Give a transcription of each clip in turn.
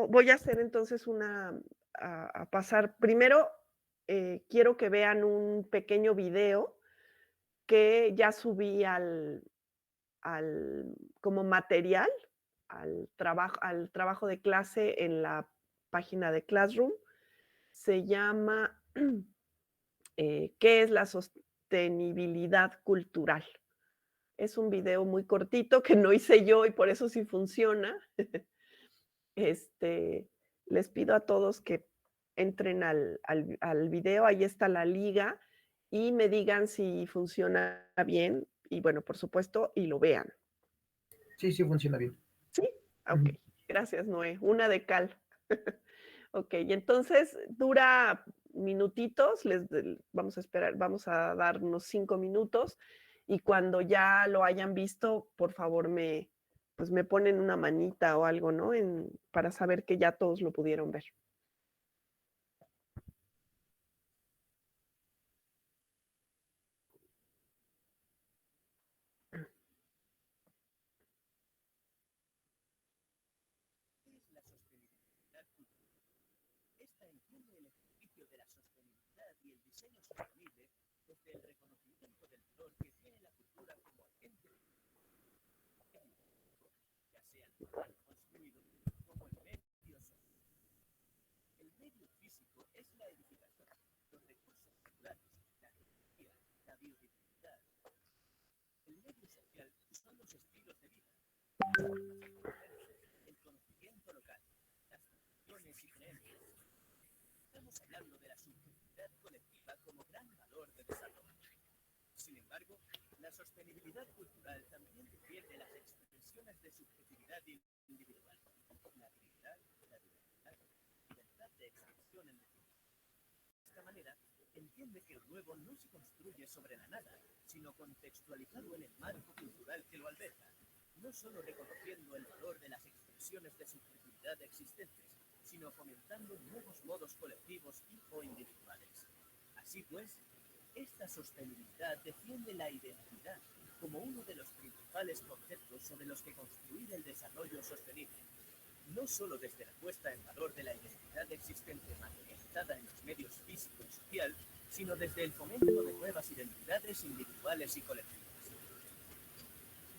voy a hacer entonces a pasar. Primero, quiero que vean un pequeño video que ya subí al como material, al trabajo de clase en la página de Classroom. Se llama, ¿qué es la sostenibilidad cultural? Es un video muy cortito que no hice yo y por eso sí funciona. Este, Les pido a todos que entren al video, ahí está la liga, y me digan si funciona bien y, bueno, por supuesto, y lo vean. Sí, sí funciona bien. ¿Sí? Ujú. Okey. Gracias, Noé. Una de cal. Okey, entonces dura minutitos, vamos a esperar, vamos a dar unos 5 minutos, y cuando ya lo hayan visto, por favor, pues, me ponen una manita o algo, ¿no? Para saber que ya todos lo pudieron ver. La sostenibilidad cultural. Esta entiende el ejercicio de la sostenibilidad y el diseño sostenible desde el reconocimiento del valor que tiene la cultura como agente de cambio, ya sea natural o construido, como el medio social. El medio físico es la edificación, los recursos naturales, la tecnología, la biodiversidad. El medio social son los estilos de vida, las formas de convivencia, el conocimiento local, las tradiciones y creencias. Estamos hablando de la subjetividad colectiva como gran valor de desarrollo. Sin embargo, la sostenibilidad cultural también defiende las expresiones de subjetividad individual, la habilidad, la diversidad, la libertad de expresión en el mundo. De esta manera, entiende que el nuevo no se construye sobre la nada, sino contextualizado en el marco cultural que lo alberga, no solo reconociendo el valor de las expresiones de subjetividad existentes, sino fomentando nuevos modos colectivos y o individuales. Así pues, esta sostenibilidad defiende la identidad como uno de los principales conceptos sobre los que construir el desarrollo sostenible, no solo desde la puesta en valor de la identidad existente materializada en los medios físico y social, sino desde el fomento de nuevas identidades individuales y colectivas.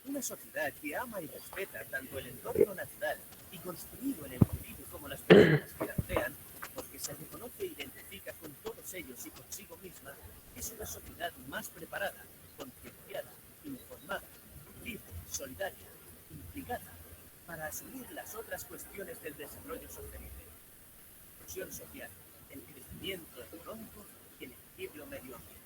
Una sociedad que ama y respeta tanto el entorno natural y construido en el convivio como las personas que la rodean, porque se reconoce e identifica con todos ellos y consigo misma, es una sociedad más preparada, concienciada, informada, libre, solidaria, implicada, para asumir las otras cuestiones del desarrollo sostenible: la inclusión social, el crecimiento económico y el equilibrio medioambiental.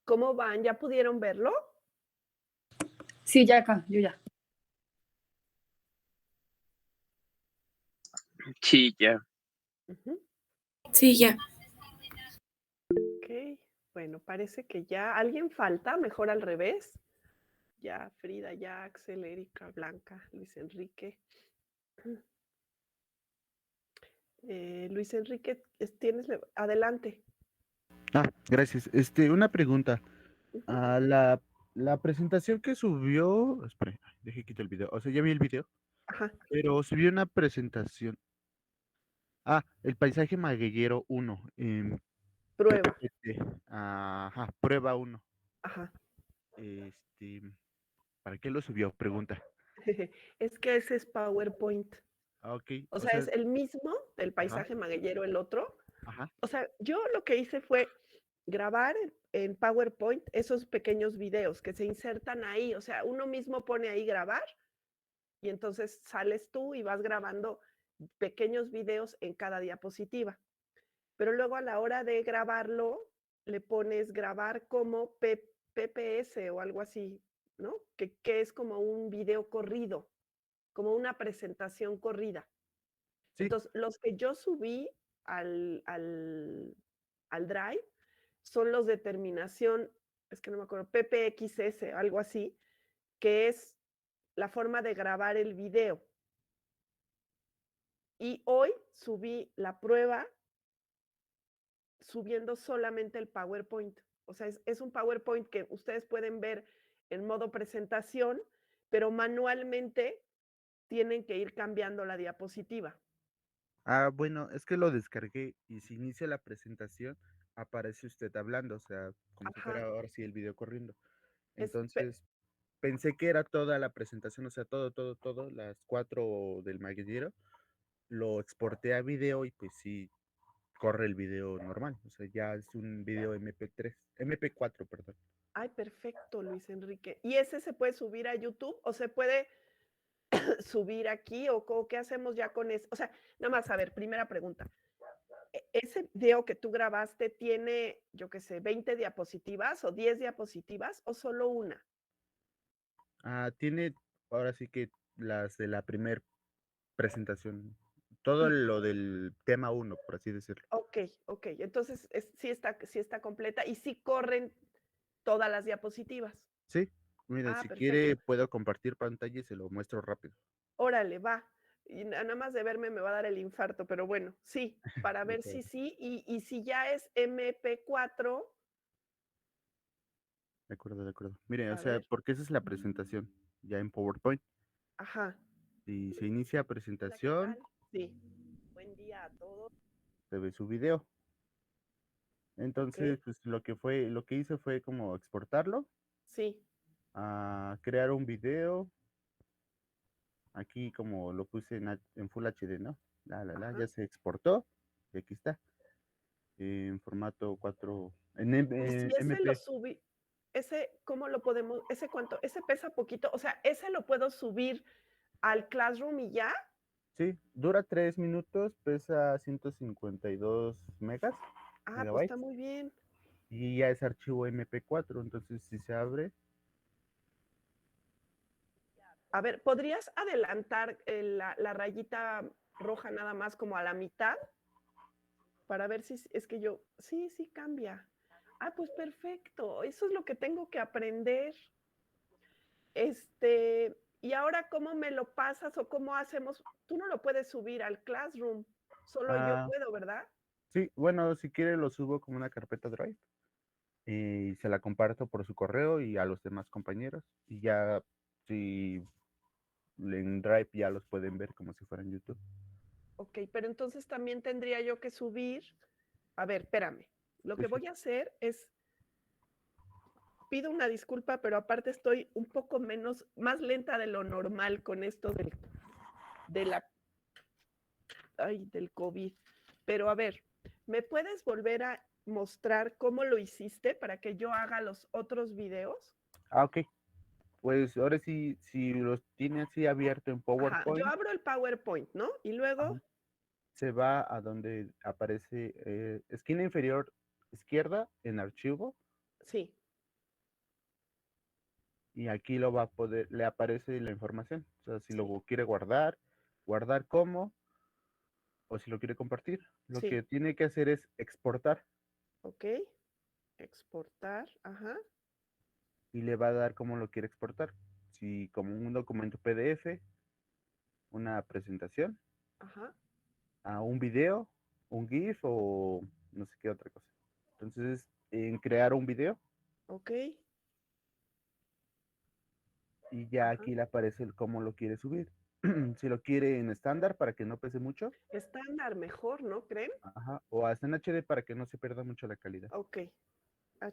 ¿Cómo van? ¿Ya pudieron verlo? Sí, ya acá, yo ya. Sí, ya. Ujú. Sí, ya. Okey. Bueno, parece que ya. ¿Alguien falta? Mejor al revés. Ya Frida, ya Axel, Erika, Blanca, Luis Enrique. Luis Enrique, adelante. Gracias. Una pregunta. Ujú. La presentación que subió, espere, deje quito el video. O sea, ya vi el video, Ajá, pero subió una presentación. El paisaje magueyero 1 en prueba. PPT. Ajá, prueba 1. Ajá. Este, ¿Para qué lo subió? Pregunta. Es que ese es PowerPoint. Ok, O o sea, sea, es el mismo del ajá, paisaje magueyero, el otro. ajá. O sea, yo lo que hice fue grabar en PowerPoint esos pequeños videos que se insertan ahí. O sea, uno mismo pone ahí grabar y entonces sales tú y vas grabando pequeños videos en cada diapositiva. Pero luego a la hora de grabarlo, le pones grabar como PPS o algo así, ¿no? Que es como un video corrido, como una presentación corrida. Sí, Entonces, los que yo subí al Drive son los de terminación, es que no me acuerdo, PPXS, algo así, que es la forma de grabar el video. Y hoy subí la prueba subiendo solamente el PowerPoint. O sea, es un PowerPoint que ustedes pueden ver en modo presentación, pero manualmente tienen que ir cambiando la diapositiva. Bueno, es que lo descargué y si inicia la presentación, aparece usted hablando, o sea, como si fuera Ajá. ahora sí el video corriendo. Es, pe- Entonces, pensé que era toda la presentación, o sea, todo, las 4 del magueyero, lo exporté a video y pues sí, corre el video normal, o sea, ya es un video MP4, perdón. Ay, perfecto, Luis Enrique. ¿Y ese se puede subir a YouTube o se puede subir aquí o qué hacemos ya con eso? O sea, nada más, a ver, primera pregunta. ¿Ese video que tú grabaste tiene, yo qué sé, 20 diapositivas o 10 diapositivas o solo una? Tiene ahora sí que las de la primer presentación, todo Y, lo del tema 1, por así decirlo. ok, ok. Entonces sí está completa y sí corren todas las diapositivas. Sí, mire, Ah, si quiere perfecto. puedo compartir pantalla y se lo muestro rápido. Órale, va. Y nada más de verme me va a dar el infarto, pero bueno, sí, para De ver acuerdo, si sí. Y si ya es MP4, de acuerdo, de acuerdo. Mire, o a sea, ver, porque esa es la presentación ya en PowerPoint. ajá. Si se inicia Hola, ¿qué presentación, tal? Sí. Buen día a todos. se ve su video. Ok, Entonces, pues lo que hice fue como exportarlo, sí, crear un video. Aquí como lo puse en Full HD, ¿no? ajá. Ya se exportó. Y aquí está. En formato 4, Y si en ese lo MP. subí, ese, ¿cómo lo podemos? ¿Ese cuánto? ¿Ese pesa poquito? O sea, ¿ese lo puedo subir al Classroom y ya? Sí, dura 3 minutos, pesa 152 Ah, pues está megabytes, muy bien. y ya es archivo MP4, entonces si se abre, A ver, ¿podrías adelantar la rayita roja nada más como a la mitad? Para ver si es que yo, sí, sí cambia. Ah, pues perfecto, eso es lo que tengo que aprender. Y ahora, ¿cómo me lo pasas o cómo hacemos? Tú no lo puedes subir al Classroom, solo yo ah, puedo, ¿verdad? sí, bueno, si quiere lo subo como una carpeta Drive y se la comparto por su correo y a los demás compañeros, y ya si en Drive ya los pueden ver como si fueran YouTube. Ok, pero entonces también tendría yo que subir. A ver, espérame. Lo Sí, que sí. voy a hacer es, pido una disculpa, pero aparte estoy un poco más lenta de lo normal con esto de la del COVID. Pero a ver, ¿me puedes volver a mostrar cómo lo hiciste para que yo haga los otros videos? Ok, pues ahora sí, si los tiene así abierto en Ajá, yo PowerPoint, abro el PowerPoint, ¿no? Y ajá, luego, se va a donde aparece esquina inferior izquierda en archivo, sí, y aquí lo va a poder, le aparece la información. O sea, si sí, lo quiere guardar, guardar como, o si lo quiere compartir. Lo que sí, tiene que hacer es exportar ok, exportar, ajá, y le va a dar cómo lo quiere exportar. Si como un documento PDF, una presentación, ajá, a un video, un GIF o no sé qué otra cosa. Entonces, en crear un video Ok. y ya Ajá. aquí le aparece el cómo lo quiere subir. Si lo quiere en estándar para que no pese mucho, Estándar mejor, ¿no creen? ajá, o hasta en HD para que no se pierda mucho la calidad, Ok.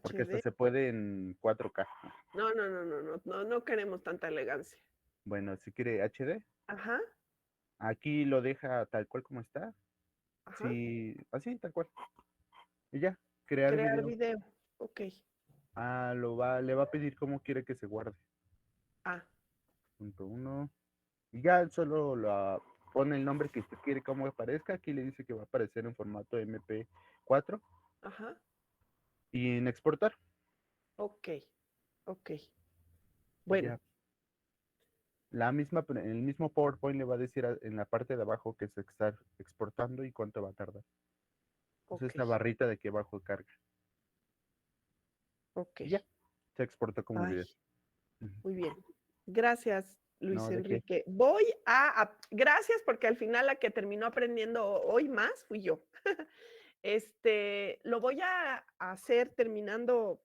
porque hasta HD. se puede en 4K. No, no, no, no, no, no, no queremos tanta elegancia. Bueno, si quiere HD, Ajá, aquí lo deja tal cual como está, ajá. sí, así, tal cual. Y ya, crear Crear video. video. Ok. Le va a pedir cómo quiere que se guarde. Ah, Punto uno. Y ya solo pone el nombre que usted quiere cómo aparezca. Aquí le dice que va a aparecer en formato MP4 ajá. y en exportar. Ok, ok. Y Bueno, ya. El mismo PowerPoint le va a decir en la parte de abajo que se está exportando y cuánto va a tardar. Es ok, esta barrita de aquí abajo carga. ok. Y ya, se exportó como Ay, video. Ujú. muy bien. Gracias, Luis No, ¿de qué? Enrique. Gracias porque al final la que terminó aprendiendo hoy más fui yo. Lo voy a hacer terminando,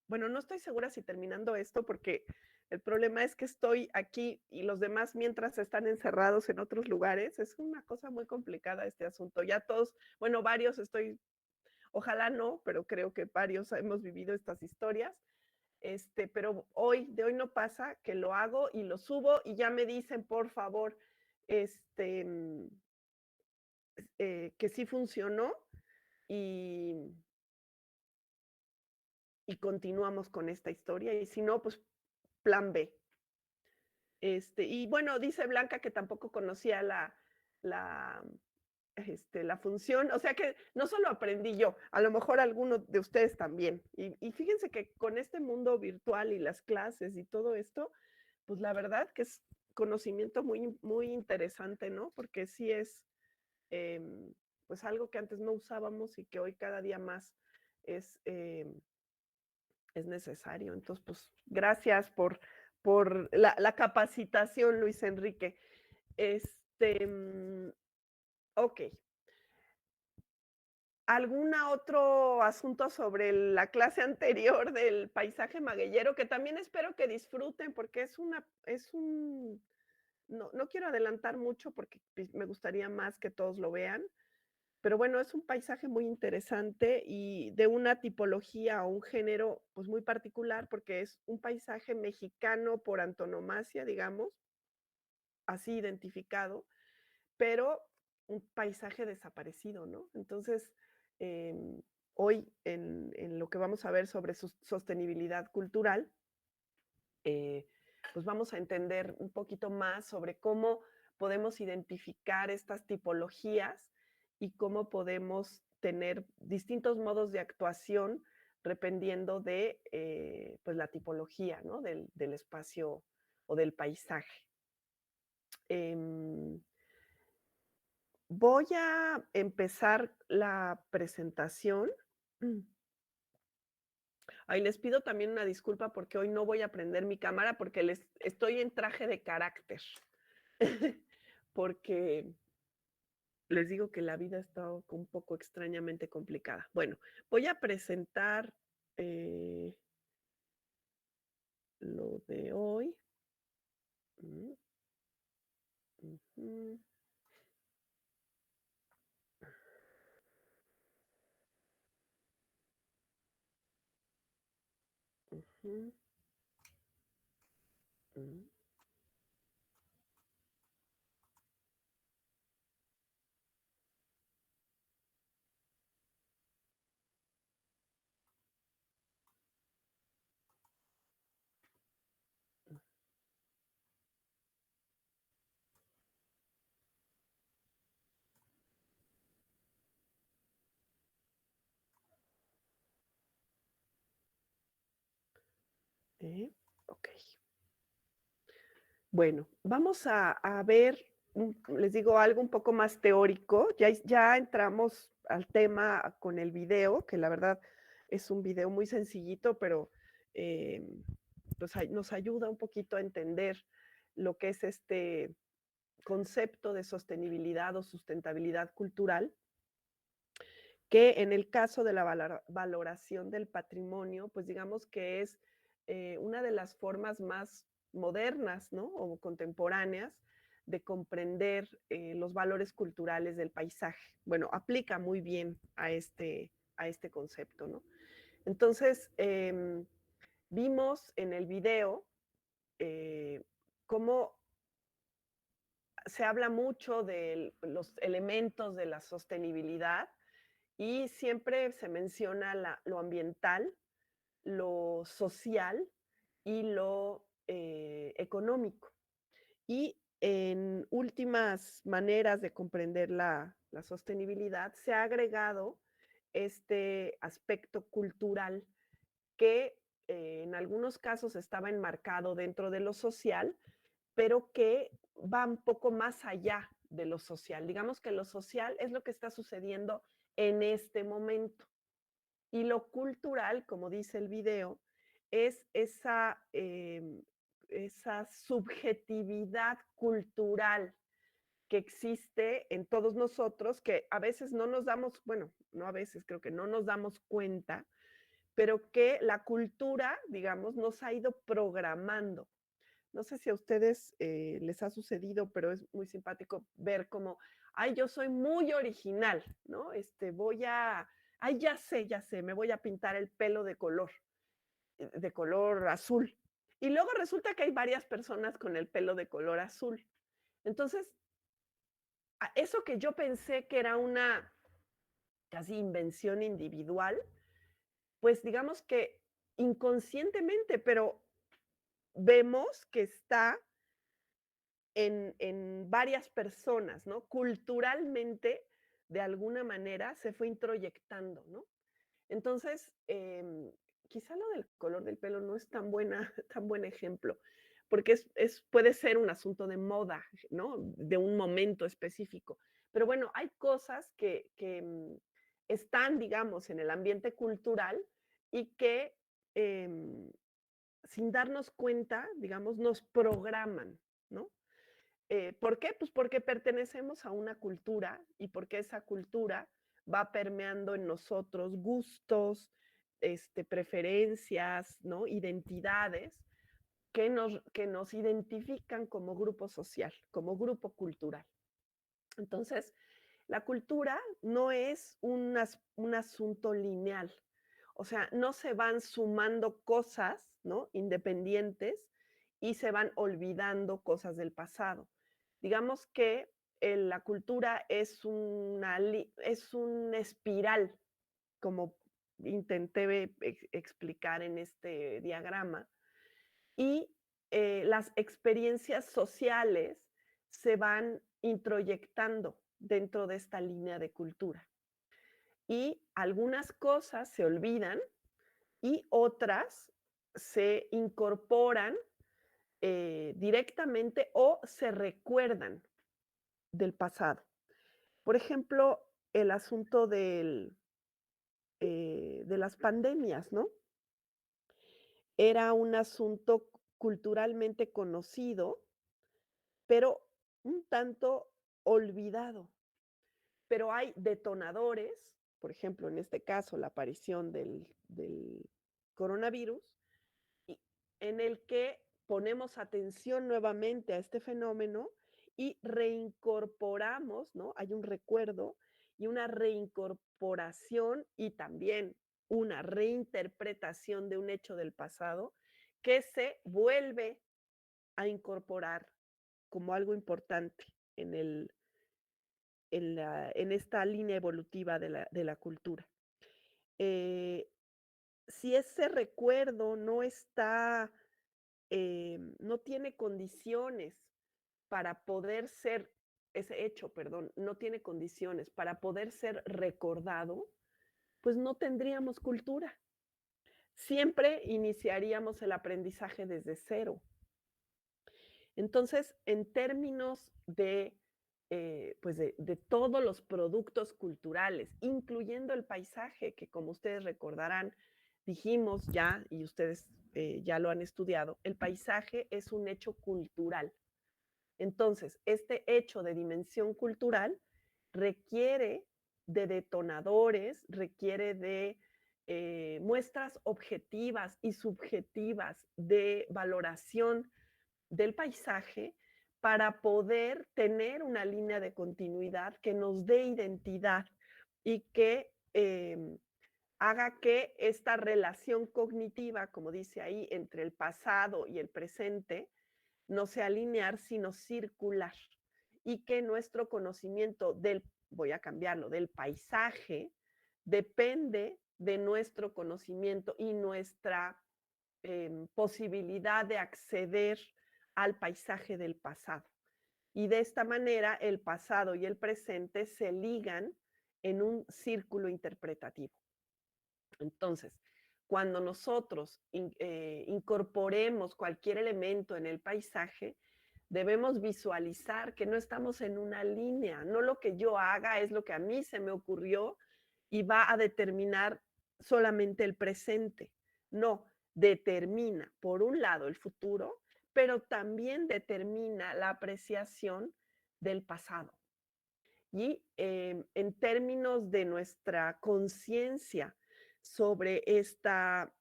bueno, no estoy segura si terminando esto porque el problema es que estoy aquí y los demás mientras están encerrados en otros lugares. Es una cosa muy complicada este asunto. Ya todos, bueno, varios ojalá no, pero creo que varios hemos vivido estas historias. Pero de hoy no pasa que lo hago y lo subo y ya me dicen, por favor, este, mm, que sí funcionó y, y continuamos con esta historia. Y si no, pues plan B. Y bueno, dice Blanca que tampoco conocía la, la función, o sea que no solo aprendí yo, a lo mejor algunos de ustedes también. Y fíjense que con este mundo virtual y las clases y todo esto, pues la verdad que es conocimiento muy, muy interesante, ¿no? Porque sí es, pues algo que antes no usábamos y que hoy cada día más es, es necesario. Entonces, pues gracias por la capacitación, Luis Enrique. Ok. ¿Algún otro asunto sobre la clase anterior del paisaje magueyero? Que también espero que disfruten, porque no quiero adelantar mucho porque pues, me gustaría más que todos lo vean, pero bueno, es un paisaje muy interesante y de una tipología o un género pues muy particular porque es un paisaje mexicano por antonomasia, digamos, así identificado, pero un paisaje desaparecido, ¿no? Entonces, hoy en lo que vamos a ver sobre sostenibilidad cultural, eh, pues vamos a entender un poquito más sobre cómo podemos identificar estas tipologías y cómo podemos tener distintos modos de actuación dependiendo de pues la tipología, ¿no? Del espacio o del paisaje. Em, Voy a empezar la presentación. Ay, les pido también una disculpa porque hoy no voy a prender mi cámara porque estoy en traje de carácter. Porque les digo que la vida está un poco extrañamente complicada. Bueno, voy a presentar eh, lo de hoy. Mm, ujú, ujú, mm. Ok. Bueno, vamos a ver, les digo, algo un poco más teórico. Ya entramos al tema con el video, que la verdad es un video muy sencillito, pero pues nos ayuda un poquito a entender lo que es concepto de sostenibilidad o sustentabilidad cultural, que en el caso de la valoración del patrimonio, pues digamos que es una de las formas más modernas, ¿no? O contemporáneas de comprender los valores culturales del paisaje. Bueno, aplica muy bien a este concepto, ¿no? Entonces, vimos en el video cómo se habla mucho de los elementos de la sostenibilidad y siempre se menciona lo ambiental, lo social y lo económico. Y en últimas maneras de comprender la sostenibilidad, se ha agregado este aspecto cultural que en algunos casos estaba enmarcado dentro de lo social, pero que va un poco más allá de lo social. Digamos que lo social es lo que está sucediendo en este momento. Y lo cultural, como dice el video, es esa subjetividad cultural que existe en todos nosotros, que a veces no nos damos, bueno, no a veces, creo que no nos damos cuenta, pero que la cultura, digamos, nos ha ido programando. No sé si a ustedes les ha sucedido, pero es muy simpático ver como, ay, yo soy muy original, ¿no? Ay, ya sé, me voy a pintar el pelo de color azul. Y luego resulta que hay varias personas con el pelo de color azul. Entonces, eso que yo pensé que era una casi invención individual, pues digamos que inconscientemente, pero vemos que está en varias personas, ¿no? Culturalmente, de alguna manera, se fue introyectando, ¿no? Entonces, quizá lo del color del pelo no es tan tan buen ejemplo, porque puede ser un asunto de moda, ¿no? De un momento específico. Pero bueno, hay cosas que están, digamos, en el ambiente cultural y que sin darnos cuenta, digamos, nos programan, ¿no? ¿Por qué? Pues porque pertenecemos a una cultura y porque esa cultura va permeando en nosotros gustos, preferencias, ¿no? Identidades que nos identifican como grupo social, como grupo cultural. Entonces, la cultura no es un asunto lineal, o sea, no se van sumando cosas, ¿no? Independientes y se van olvidando cosas del pasado. Digamos que la cultura es es una espiral, como intenté explicar en este diagrama, y las experiencias sociales se van introyectando dentro de esta línea de cultura. Y algunas cosas se olvidan y otras se incorporan directamente o se recuerdan del pasado. Por ejemplo, el asunto de las pandemias, ¿no? Era un asunto culturalmente conocido, pero un tanto olvidado. Pero hay detonadores, por ejemplo, en este caso, la aparición del coronavirus, y en el que ponemos atención nuevamente a este fenómeno y reincorporamos, ¿no? Hay un recuerdo y una reincorporación y también una reinterpretación de un hecho del pasado que se vuelve a incorporar como algo importante en esta línea evolutiva de la cultura. Eh, si ese recuerdo no está, no tiene condiciones para poder ser, ese hecho, perdón, no tiene condiciones para poder ser recordado, pues no tendríamos cultura. Siempre iniciaríamos el aprendizaje desde cero. Entonces, en términos pues de todos los productos culturales, incluyendo el paisaje, que como ustedes recordarán, dijimos ya, y ustedes ya lo han estudiado, el paisaje es un hecho cultural. Entonces, este hecho de dimensión cultural requiere de detonadores, requiere de muestras objetivas y subjetivas de valoración del paisaje para poder tener una línea de continuidad que nos dé identidad y que haga que esta relación cognitiva, como dice ahí, entre el pasado y el presente, no sea lineal, sino circular. Y que nuestro conocimiento del, voy a cambiarlo, del paisaje, depende de nuestro conocimiento y nuestra posibilidad de acceder al paisaje del pasado. Y de esta manera el pasado y el presente se ligan en un círculo interpretativo. Entonces, cuando nosotros incorporemos cualquier elemento en el paisaje, debemos visualizar que no estamos en una línea, no lo que yo haga es lo que a mí se me ocurrió y va a determinar solamente el presente. No, determina, por un lado, el futuro, pero también determina la apreciación del pasado. Y en términos de nuestra conciencia sobre esta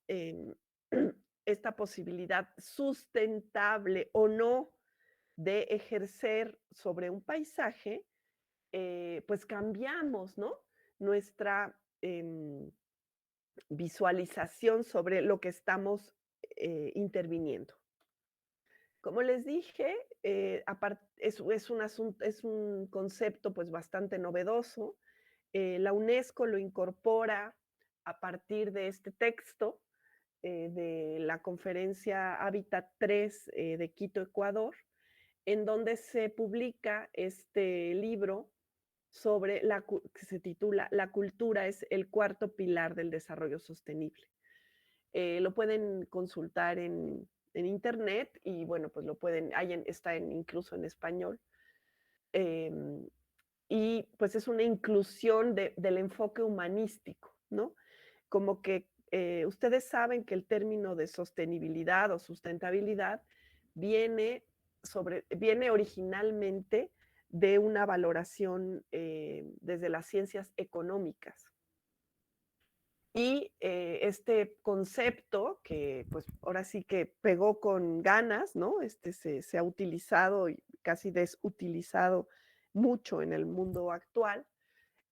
posibilidad sustentable o no de ejercer sobre un paisaje, pues cambiamos, ¿no? Nuestra visualización sobre lo que estamos interviniendo. Como les dije, es un concepto pues bastante novedoso. La UNESCO lo incorpora a partir de este texto de la conferencia Hábitat 3 de Quito, Ecuador, en donde se publica este libro sobre que se titula La cultura es el cuarto pilar del desarrollo sostenible. Lo pueden consultar en internet y bueno, pues lo pueden, está incluso en español. Y pues es una inclusión del enfoque humanístico, ¿no? Como que ustedes saben que el término de sostenibilidad o sustentabilidad viene originalmente de una valoración desde las ciencias económicas. Y este concepto que pues ahora sí que pegó con ganas, ¿no? Se ha utilizado y casi desutilizado mucho en el mundo actual,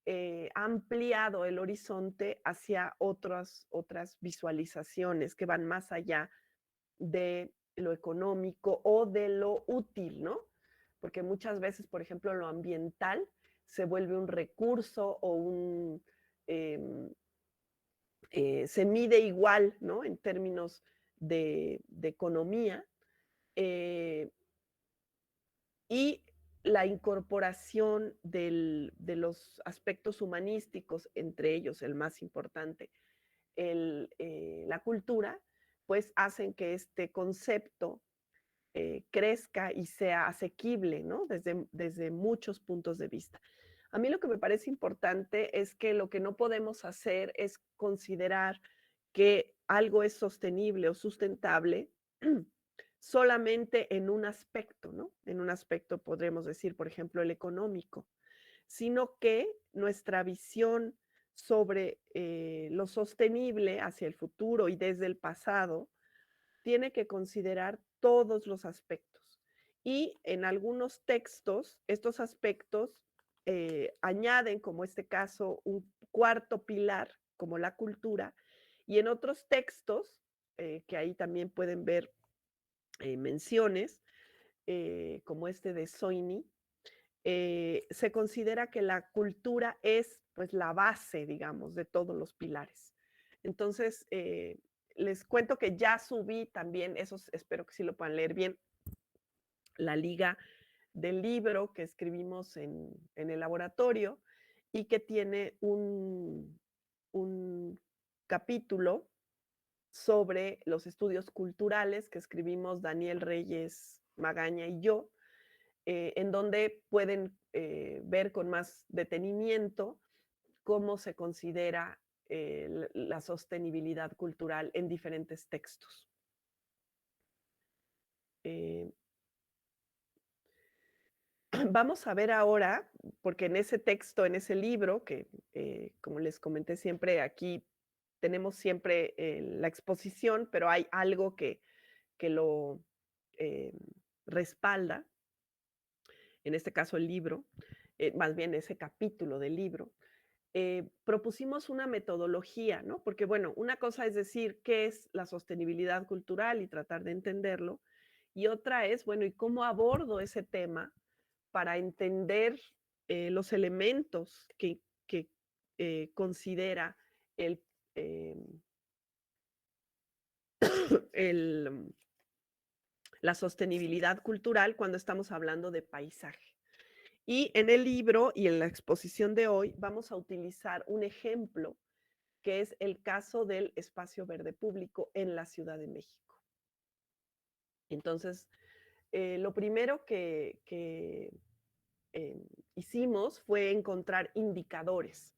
ha ampliado el horizonte hacia otras visualizaciones que van más allá de lo económico o de lo útil, ¿no? Porque muchas veces, por ejemplo, lo ambiental se vuelve un recurso o se mide igual, ¿no? En términos de economía. Y la incorporación de los aspectos humanísticos, entre ellos el más importante, la cultura, pues hacen que este concepto crezca y sea asequible, ¿no? Desde muchos puntos de vista. A mí lo que me parece importante es que lo que no podemos hacer es considerar que algo es sostenible o sustentable solamente en un aspecto, ¿no? En un aspecto podremos decir, por ejemplo, el económico, sino que nuestra visión sobre lo sostenible hacia el futuro y desde el pasado tiene que considerar todos los aspectos. Y en algunos textos, estos aspectos añaden, como este caso, un cuarto pilar, como la cultura, y en otros textos, que ahí también pueden ver menciones, como este de Soini, se considera que la cultura es pues la base, digamos, de todos los pilares. Entonces, les cuento que ya subí también, esos espero que sí lo puedan leer bien, la liga del libro que escribimos en el laboratorio y que tiene un capítulo sobre los estudios culturales que escribimos Daniel Reyes Magaña y yo, en donde pueden ver con más detenimiento cómo se considera la sostenibilidad cultural en diferentes textos. vamos a ver ahora, porque en ese texto, en ese libro, que como les comenté siempre, aquí tenemos siempre la exposición, pero hay algo que lo eh, respalda, en este caso el libro, más bien ese capítulo del libro. Propusimos una metodología, ¿no? Porque, bueno, una cosa es decir qué es la sostenibilidad cultural y tratar de entenderlo, y otra es, bueno, ¿y cómo abordo ese tema para entender los elementos que considera el, em, el, la sostenibilidad cultural cuando estamos hablando de paisaje? Y en el libro y en la exposición de hoy vamos a utilizar un ejemplo que es el caso del espacio verde público en la Ciudad de México. Entonces, lo primero que hicimos fue encontrar indicadores.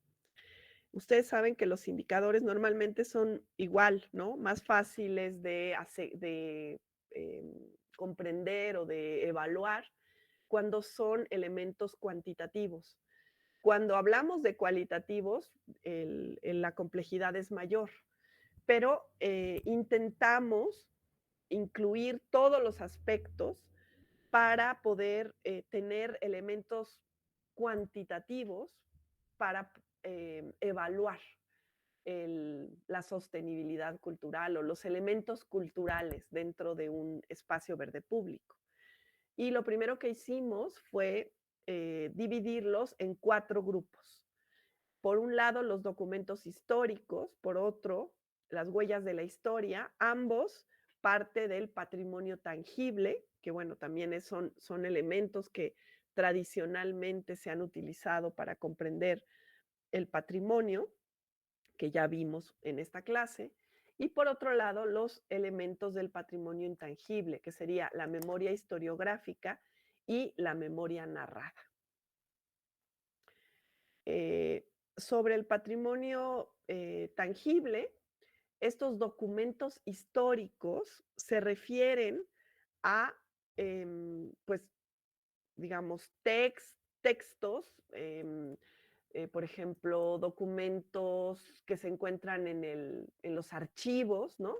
Ustedes saben que los indicadores normalmente son igual, ¿no? Más fáciles de comprender o de evaluar cuando son elementos cuantitativos. Cuando hablamos de cualitativos, la complejidad es mayor, pero intentamos incluir todos los aspectos para poder tener elementos cuantitativos para evaluar la sostenibilidad cultural o los elementos culturales dentro de un espacio verde público. Y lo primero que hicimos fue dividirlos en 4 grupos. Por un lado, los documentos históricos, por otro, las huellas de la historia, ambos parte del patrimonio tangible, que bueno, también son elementos que tradicionalmente se han utilizado para comprender el patrimonio, que ya vimos en esta clase. Y por otro lado, los elementos del patrimonio intangible, que sería la memoria historiográfica y la memoria narrada. Eh, sobre el patrimonio tangible, estos documentos históricos se refieren a, pues, digamos, textos, por ejemplo, documentos que se encuentran en los archivos, ¿no?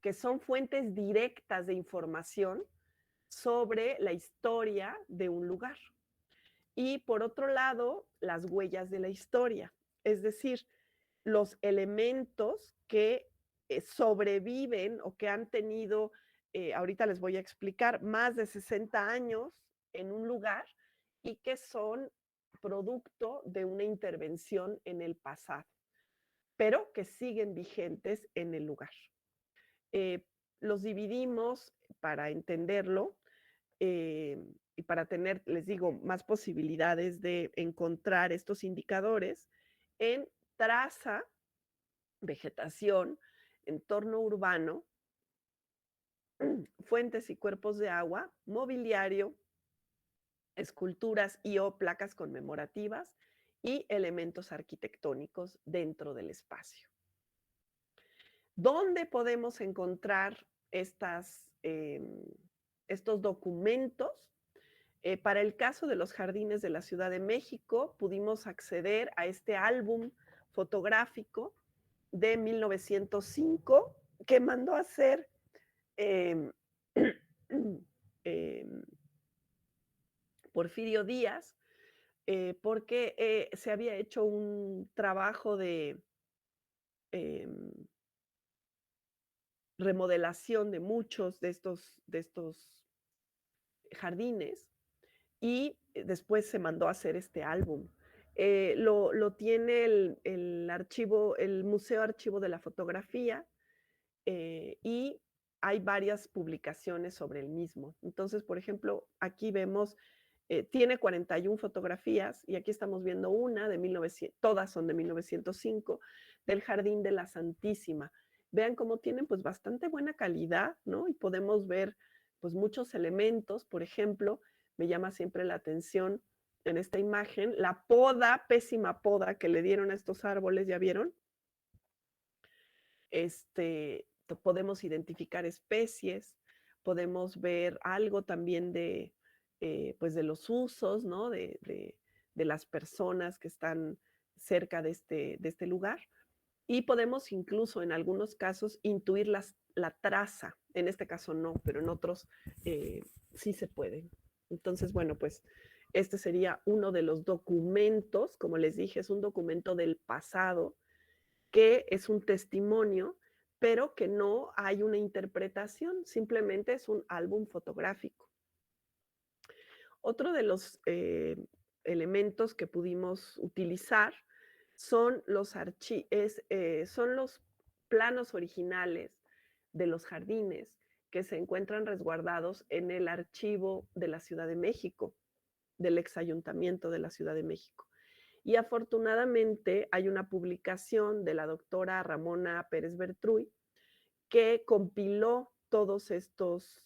Que son fuentes directas de información sobre la historia de un lugar. Y por otro lado, las huellas de la historia, es decir, los elementos que sobreviven o que han tenido, ahorita les voy a explicar, más de 60 años en un lugar y que son producto de una intervención en el pasado, pero que siguen vigentes en el lugar. Eh, los dividimos para entenderlo y para tener, les digo, más posibilidades de encontrar estos indicadores en traza, vegetación, entorno urbano, fuentes y cuerpos de agua, mobiliario, esculturas y o placas conmemorativas y elementos arquitectónicos dentro del espacio. ¿Dónde podemos encontrar estos documentos? Para el caso de los jardines de la Ciudad de México, pudimos acceder a este álbum fotográfico de 1905 que mandó a hacer eh, eh, Porfirio Díaz, porque se había hecho un trabajo de eh, remodelación de muchos de estos jardines y después se mandó a hacer este álbum. Lo tiene el archivo, el Museo Archivo de la Fotografía, y hay varias publicaciones sobre el mismo. Entonces, por ejemplo, aquí vemos, tiene 41 fotografías y aquí estamos viendo una de 1900, todas son de 1905, del Jardín de la Santísima. Vean cómo tienen pues bastante buena calidad, ¿no? Y podemos ver pues muchos elementos, por ejemplo, me llama siempre la atención en esta imagen, la poda, pésima poda que le dieron a estos árboles, ¿ya vieron? Podemos identificar especies, podemos ver algo también pues de los usos, ¿no? De las personas que están cerca de este lugar. Y podemos incluso en algunos casos intuir la traza. En este caso no, pero en otros sí se puede. Entonces, bueno, pues este sería uno de los documentos, como les dije, es un documento del pasado que es un testimonio, pero que no hay una interpretación, simplemente es un álbum fotográfico. Otro de los elementos que pudimos utilizar son son los planos originales de los jardines que se encuentran resguardados en el archivo de la Ciudad de México, del exayuntamiento de la Ciudad de México. Y afortunadamente hay una publicación de la doctora Ramona Pérez Bertruy que compiló todos estos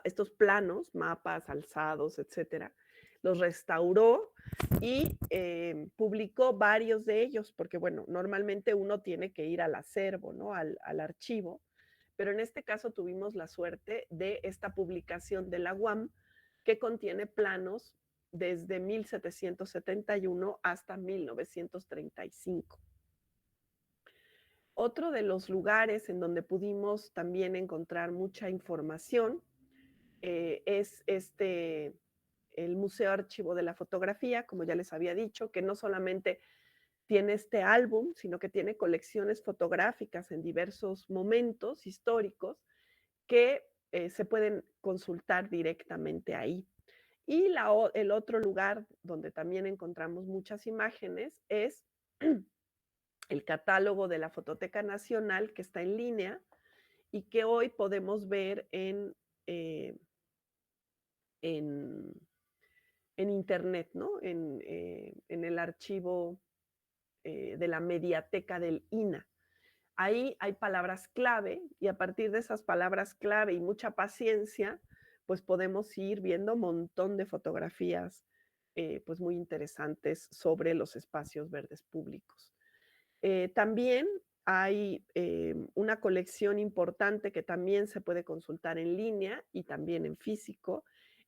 estos planos, mapas, alzados, etcétera, los restauró y publicó varios de ellos, porque bueno, normalmente uno tiene que ir al acervo, ¿no? Al archivo, pero en este caso tuvimos la suerte de esta publicación de la UAM que contiene planos desde 1771 hasta 1935. Otro de los lugares en donde pudimos también encontrar mucha información es el Museo Archivo de la Fotografía, como ya les había dicho, que no solamente tiene este álbum, sino que tiene colecciones fotográficas en diversos momentos históricos que se pueden consultar directamente ahí. Y el otro lugar donde también encontramos muchas imágenes es el catálogo de la Fototeca Nacional, que está en línea y que hoy podemos ver en internet, ¿no? En el archivo de la mediateca del INAH. Ahí hay palabras clave y a partir de esas palabras clave y mucha paciencia, pues podemos ir viendo un montón de fotografías pues muy interesantes sobre los espacios verdes públicos. También hay una colección importante que también se puede consultar en línea y también en físico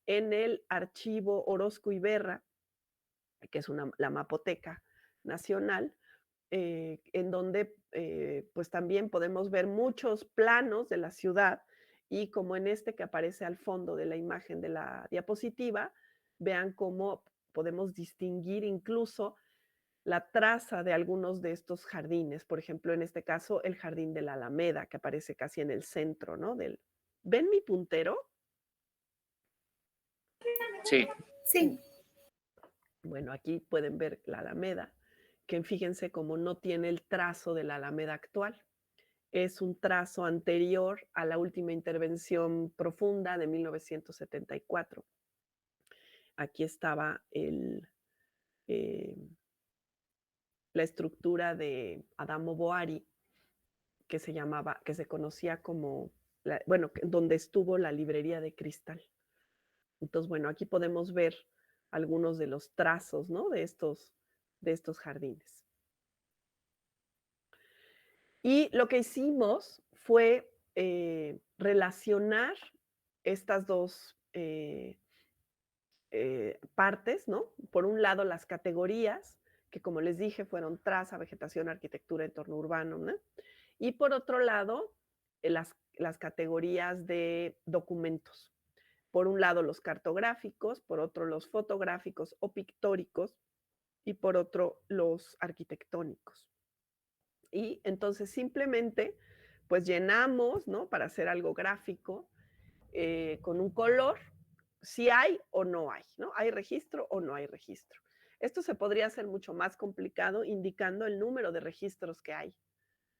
en el archivo Orozco y Berra, que es la Mapoteca Nacional, en donde pues también podemos ver muchos planos de la ciudad y como en este que aparece al fondo de la imagen de la diapositiva, vean cómo podemos distinguir incluso la traza de algunos de estos jardines. Por ejemplo, en este caso, el jardín de la Alameda, que aparece casi en el centro, ¿no? ¿Ven mi puntero? Sí. Sí. Bueno, aquí pueden ver la Alameda, que fíjense cómo no tiene el trazo de la Alameda actual. Es un trazo anterior a la última intervención profunda de 1974. Aquí estaba la estructura de Adamo Boari, que se conocía como, donde estuvo la librería de cristal. Entonces, bueno, aquí podemos ver algunos de los trazos, ¿no? de estos jardines. Y lo que hicimos fue relacionar estas dos partes, ¿no? Por un lado, las categorías, que como les dije, fueron traza, vegetación, arquitectura, entorno urbano, ¿no? Y por otro lado, las categorías de documentos. Por un lado, los cartográficos, por otro, los fotográficos o pictóricos, y por otro, los arquitectónicos. Y entonces simplemente, pues llenamos, ¿no? Para hacer algo gráfico, con un color, si hay o no hay, ¿no? ¿Hay registro o no hay registro? Esto se podría hacer mucho más complicado indicando el número de registros que hay.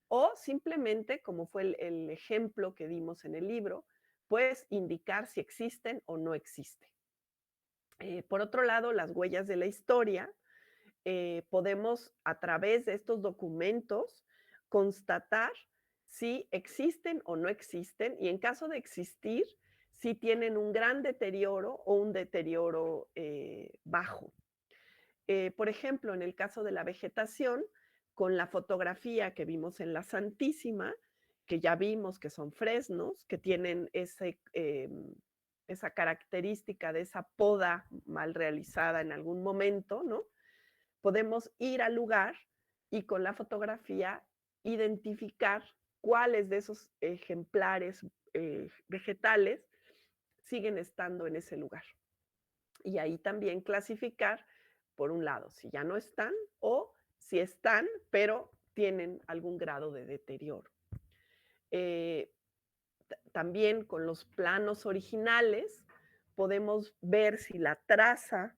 O simplemente, como fue el ejemplo que dimos en el libro, pues indicar si existen o no existen. Por otro lado, las huellas de la historia, podemos a través de estos documentos constatar si existen o no existen y en caso de existir, si tienen un gran deterioro o un deterioro bajo. Por ejemplo, en el caso de la vegetación, con la fotografía que vimos en la Santísima, que ya vimos que son fresnos, que tienen esa característica de esa poda mal realizada en algún momento, ¿no? Podemos ir al lugar y con la fotografía identificar cuáles de esos ejemplares vegetales siguen estando en ese lugar. Y ahí también clasificar, por un lado, si ya no están o si están, pero tienen algún grado de deterioro. Eh, También con los planos originales podemos ver si la traza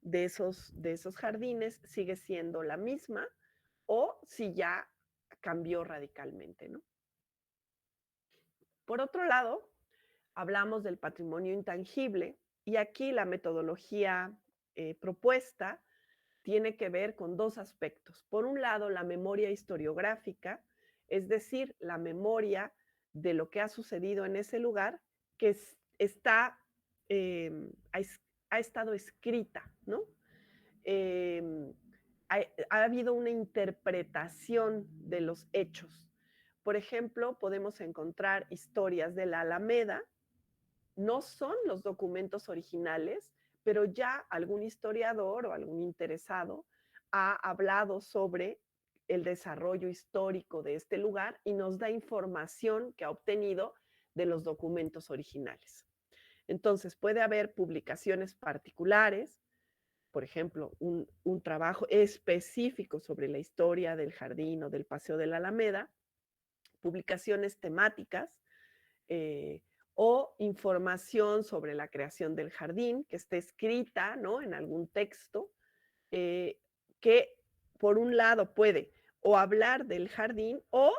de esos jardines sigue siendo la misma o si ya cambió radicalmente, ¿no? Por otro lado, hablamos del patrimonio intangible y aquí la metodología propuesta tiene que ver con dos aspectos. Por un lado, la memoria historiográfica, es decir, la memoria de lo que ha sucedido en ese lugar que está, ha, ha estado escrita, ¿no? Eh, ha habido una interpretación de los hechos. Por ejemplo, podemos encontrar historias de la Alameda, no son los documentos originales, pero ya algún historiador o algún interesado ha hablado sobre el desarrollo histórico de este lugar y nos da información que ha obtenido de los documentos originales. Entonces, puede haber publicaciones particulares, por ejemplo, un trabajo específico sobre la historia del jardín o del Paseo de la Alameda, publicaciones temáticas, eh, o información sobre la creación del jardín que esté escrita, ¿no? En algún texto, eh, que por un lado puede o hablar del jardín o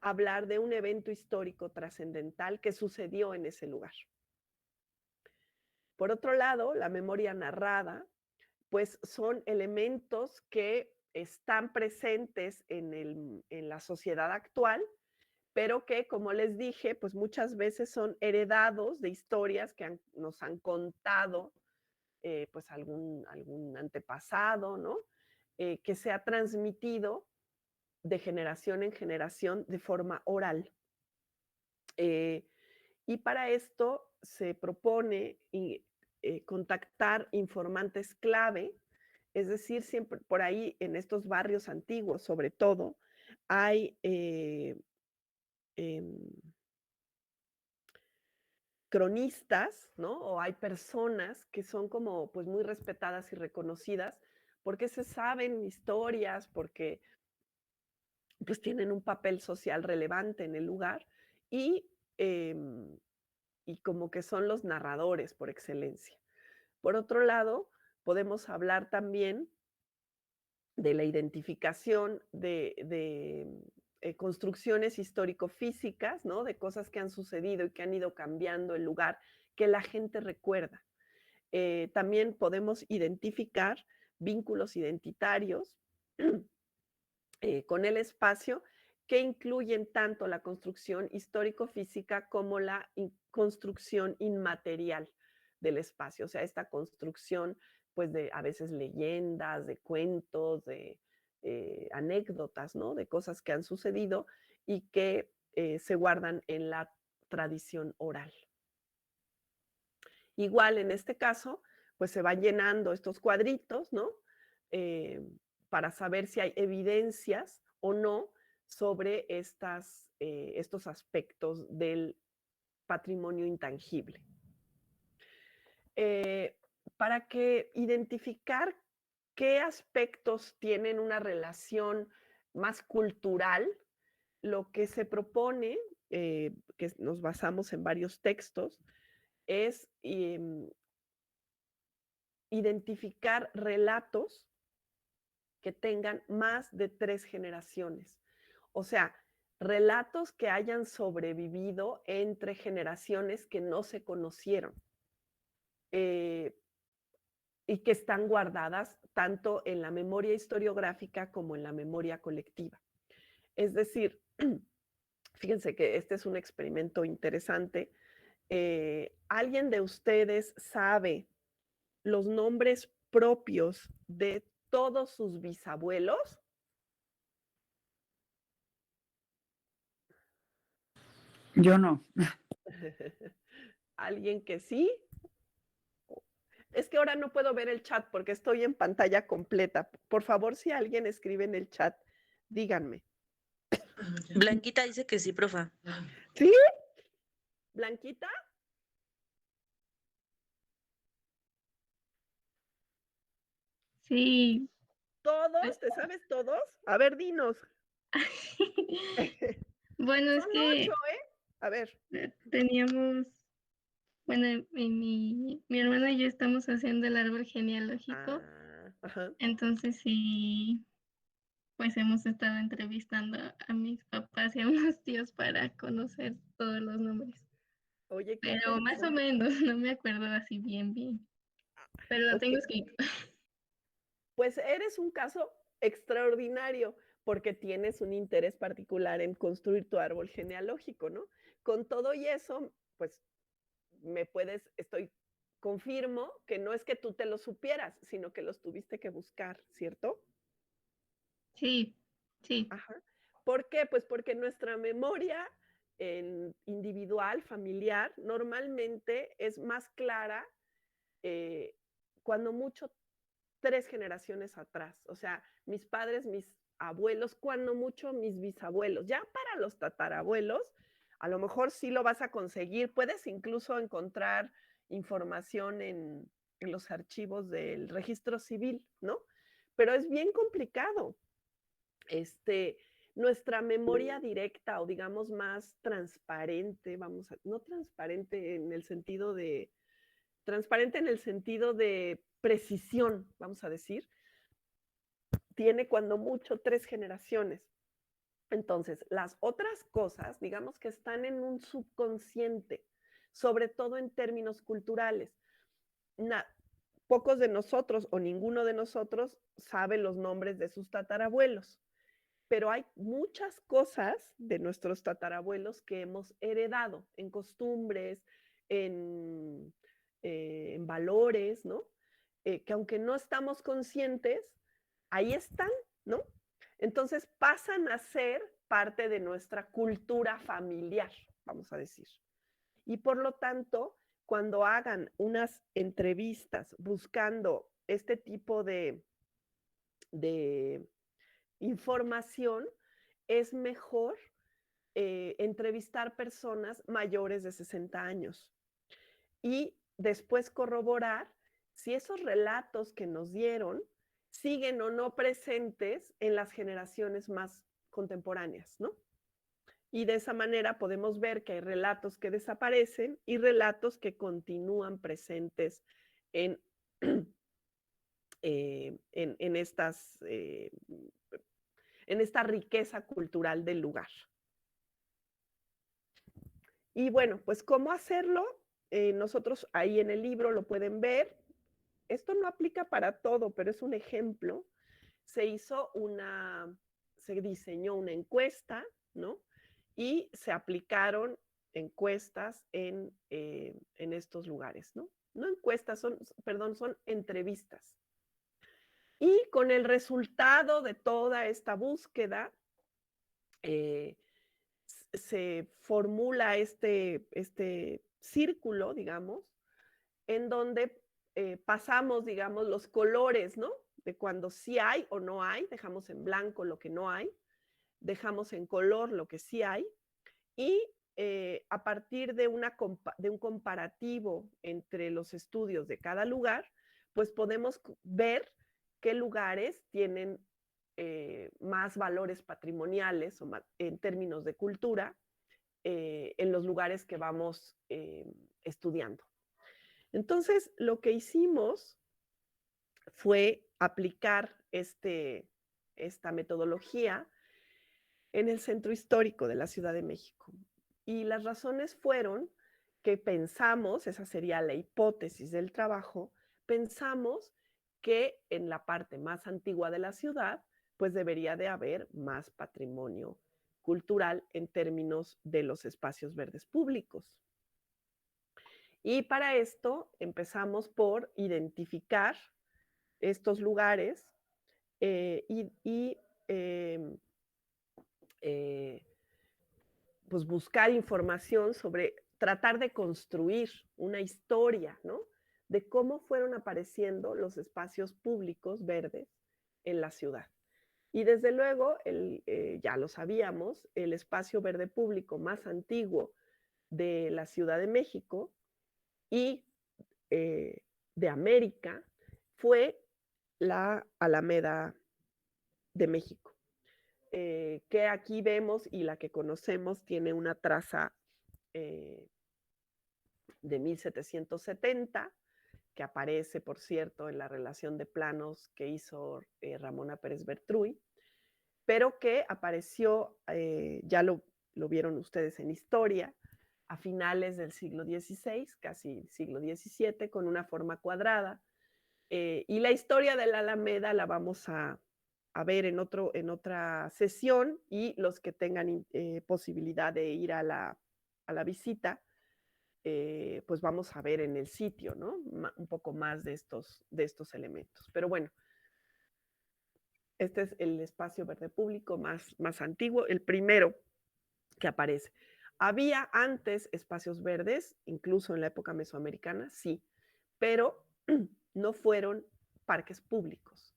hablar de un evento histórico trascendental que sucedió en ese lugar. Por otro lado, la memoria narrada, pues son elementos que están presentes en la sociedad actual, pero que, como les dije, pues muchas veces son heredados de historias que nos han contado pues algún antepasado, ¿no? Que se ha transmitido de generación en generación de forma oral. Y para esto se propone contactar informantes clave, es decir, siempre por ahí en estos barrios antiguos, sobre todo, hay em, cronistas, ¿no? O hay personas que son como pues muy respetadas y reconocidas porque se saben historias, porque pues tienen un papel social relevante en el lugar y, em, y como que son los narradores por excelencia. Por otro lado, podemos hablar también de la identificación de construcciones histórico-físicas, ¿no? De cosas que han sucedido y que han ido cambiando el lugar, que la gente recuerda. También podemos identificar vínculos identitarios con el espacio que incluyen tanto la construcción histórico-física como la construcción inmaterial del espacio, o sea, esta construcción pues de a veces leyendas, de cuentos, de anécdotas, ¿no? De cosas que han sucedido y que se guardan en la tradición oral. Igual en este caso, pues se van llenando estos cuadritos, ¿no? Eh, para saber si hay evidencias o no sobre estos aspectos del patrimonio intangible. Para que identificar qué aspectos tienen una relación más cultural, lo que se propone, que nos basamos en varios textos, es identificar relatos que tengan más de 3 generaciones. O sea, relatos que hayan sobrevivido entre generaciones que no se conocieron y que están guardadas tanto en la memoria historiográfica como en la memoria colectiva. Es decir, fíjense que este es un experimento interesante. ¿Alguien de ustedes sabe los nombres propios de todos sus bisabuelos? Yo no. ¿Alguien que sí? Es que ahora no puedo ver el chat porque estoy en pantalla completa. Por favor, si alguien escribe en el chat, díganme. Blanquita dice que sí, profa. ¿Sí? ¿Blanquita? Sí, ¿Todos? ¿Te sabes todos? A ver, dinos. bueno, es Son que 8, ¿eh? A ver. teníamos, bueno, mi hermana y yo estamos haciendo el árbol genealógico, Ajá. entonces sí, pues hemos estado entrevistando a mis papás y a unos tíos para conocer todos los nombres, Oye, qué pero más o interesante. menos, no me acuerdo así bien, pero lo Ok, tengo escrito. pues eres un caso extraordinario porque tienes un interés particular en construir tu árbol genealógico, ¿no? Con todo y eso, pues confirmo que no es que tú te lo supieras, sino que los tuviste que buscar, ¿cierto? Sí, sí, Ajá. ¿Por qué? Pues porque nuestra memoria individual, familiar, normalmente es más clara eh, cuando mucho 3 generaciones atrás. O sea, mis padres, mis abuelos, cuando mucho mis bisabuelos. Ya para los tatarabuelos, a lo mejor sí lo vas a conseguir. Puedes incluso encontrar información en los archivos del registro civil, ¿no? Pero es bien complicado. Este, nuestra memoria directa o digamos más transparente, no transparente en el sentido de, transparente en el sentido de precisión, vamos a decir, tiene cuando mucho 3 generaciones. Entonces, las otras cosas, digamos que están en un subconsciente, sobre todo en términos culturales. Na- Pocos de nosotros o ninguno de nosotros sabe los nombres de sus tatarabuelos, pero hay muchas cosas de nuestros tatarabuelos que hemos heredado en costumbres, en, en valores, ¿no? Que aunque no estamos conscientes, ahí están, ¿no? Entonces pasan a ser parte de nuestra cultura familiar, vamos a decir. Y por lo tanto, cuando hagan unas entrevistas buscando este tipo de información, es mejor entrevistar personas mayores de 60 años y después corroborar si esos relatos que nos dieron siguen o no presentes en las generaciones más contemporáneas, ¿no? Y de esa manera podemos ver que hay relatos que desaparecen y relatos que continúan presentes en, en en esta riqueza cultural del lugar. Y bueno, pues cómo hacerlo, nosotros ahí en el libro lo pueden ver. Esto no aplica para todo, pero es un ejemplo. Se se diseñó una encuesta, ¿no? Y se aplicaron encuestas en estos lugares, ¿no? No encuestas, perdón, son entrevistas. Y con el resultado de toda esta búsqueda, eh, se formula este círculo, digamos, en donde pasamos, digamos, los colores, ¿no? De cuando sí hay o no hay, dejamos en blanco lo que no hay, dejamos en color lo que sí hay, y a partir de un comparativo entre los estudios de cada lugar, pues podemos ver qué lugares tienen más valores patrimoniales o en términos de cultura en los lugares que vamos estudiando. Entonces, lo que hicimos fue aplicar esta metodología en el centro histórico de la Ciudad de México. Y las razones fueron que pensamos, esa sería la hipótesis del trabajo, pensamos que en la parte más antigua de la ciudad, pues debería de haber más patrimonio cultural en términos de los espacios verdes públicos. Y para esto empezamos por identificar estos lugares y pues buscar información sobre tratar de construir una historia, ¿no? De cómo fueron apareciendo los espacios públicos verdes en la ciudad. Y desde luego, ya lo sabíamos, el espacio verde público más antiguo de la Ciudad de México y de América fue la Alameda de México, que aquí vemos y la que conocemos tiene una traza de 1770, que aparece, por cierto, en la relación de planos que hizo Ramona Pérez Bertruy, pero que apareció, ya lo vieron ustedes en historia, a finales del siglo XVI, casi siglo XVII, con una forma cuadrada. Y la historia de la Alameda la vamos a ver en otra sesión, y los que tengan posibilidad de ir a la visita, pues vamos a ver en el sitio, ¿no? Un poco más de estos elementos. Pero bueno, este es el espacio verde público más antiguo, el primero que aparece. ¿Había antes espacios verdes, incluso en la época mesoamericana? Sí, pero no fueron parques públicos.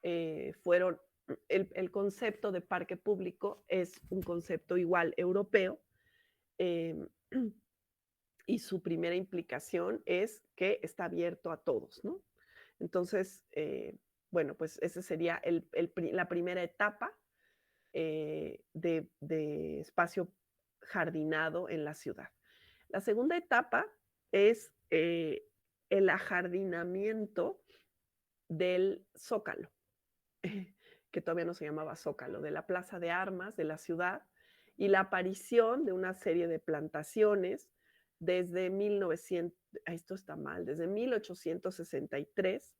El concepto de parque público es un concepto igual europeo, y su primera implicación es que está abierto a todos, ¿no? Entonces, bueno, pues esa sería la primera etapa de espacio jardinado en la ciudad. La segunda etapa es el ajardinamiento del Zócalo, que todavía no se llamaba Zócalo, de la Plaza de Armas de la ciudad, y la aparición de una serie de plantaciones desde 1900, esto está mal, desde 1863,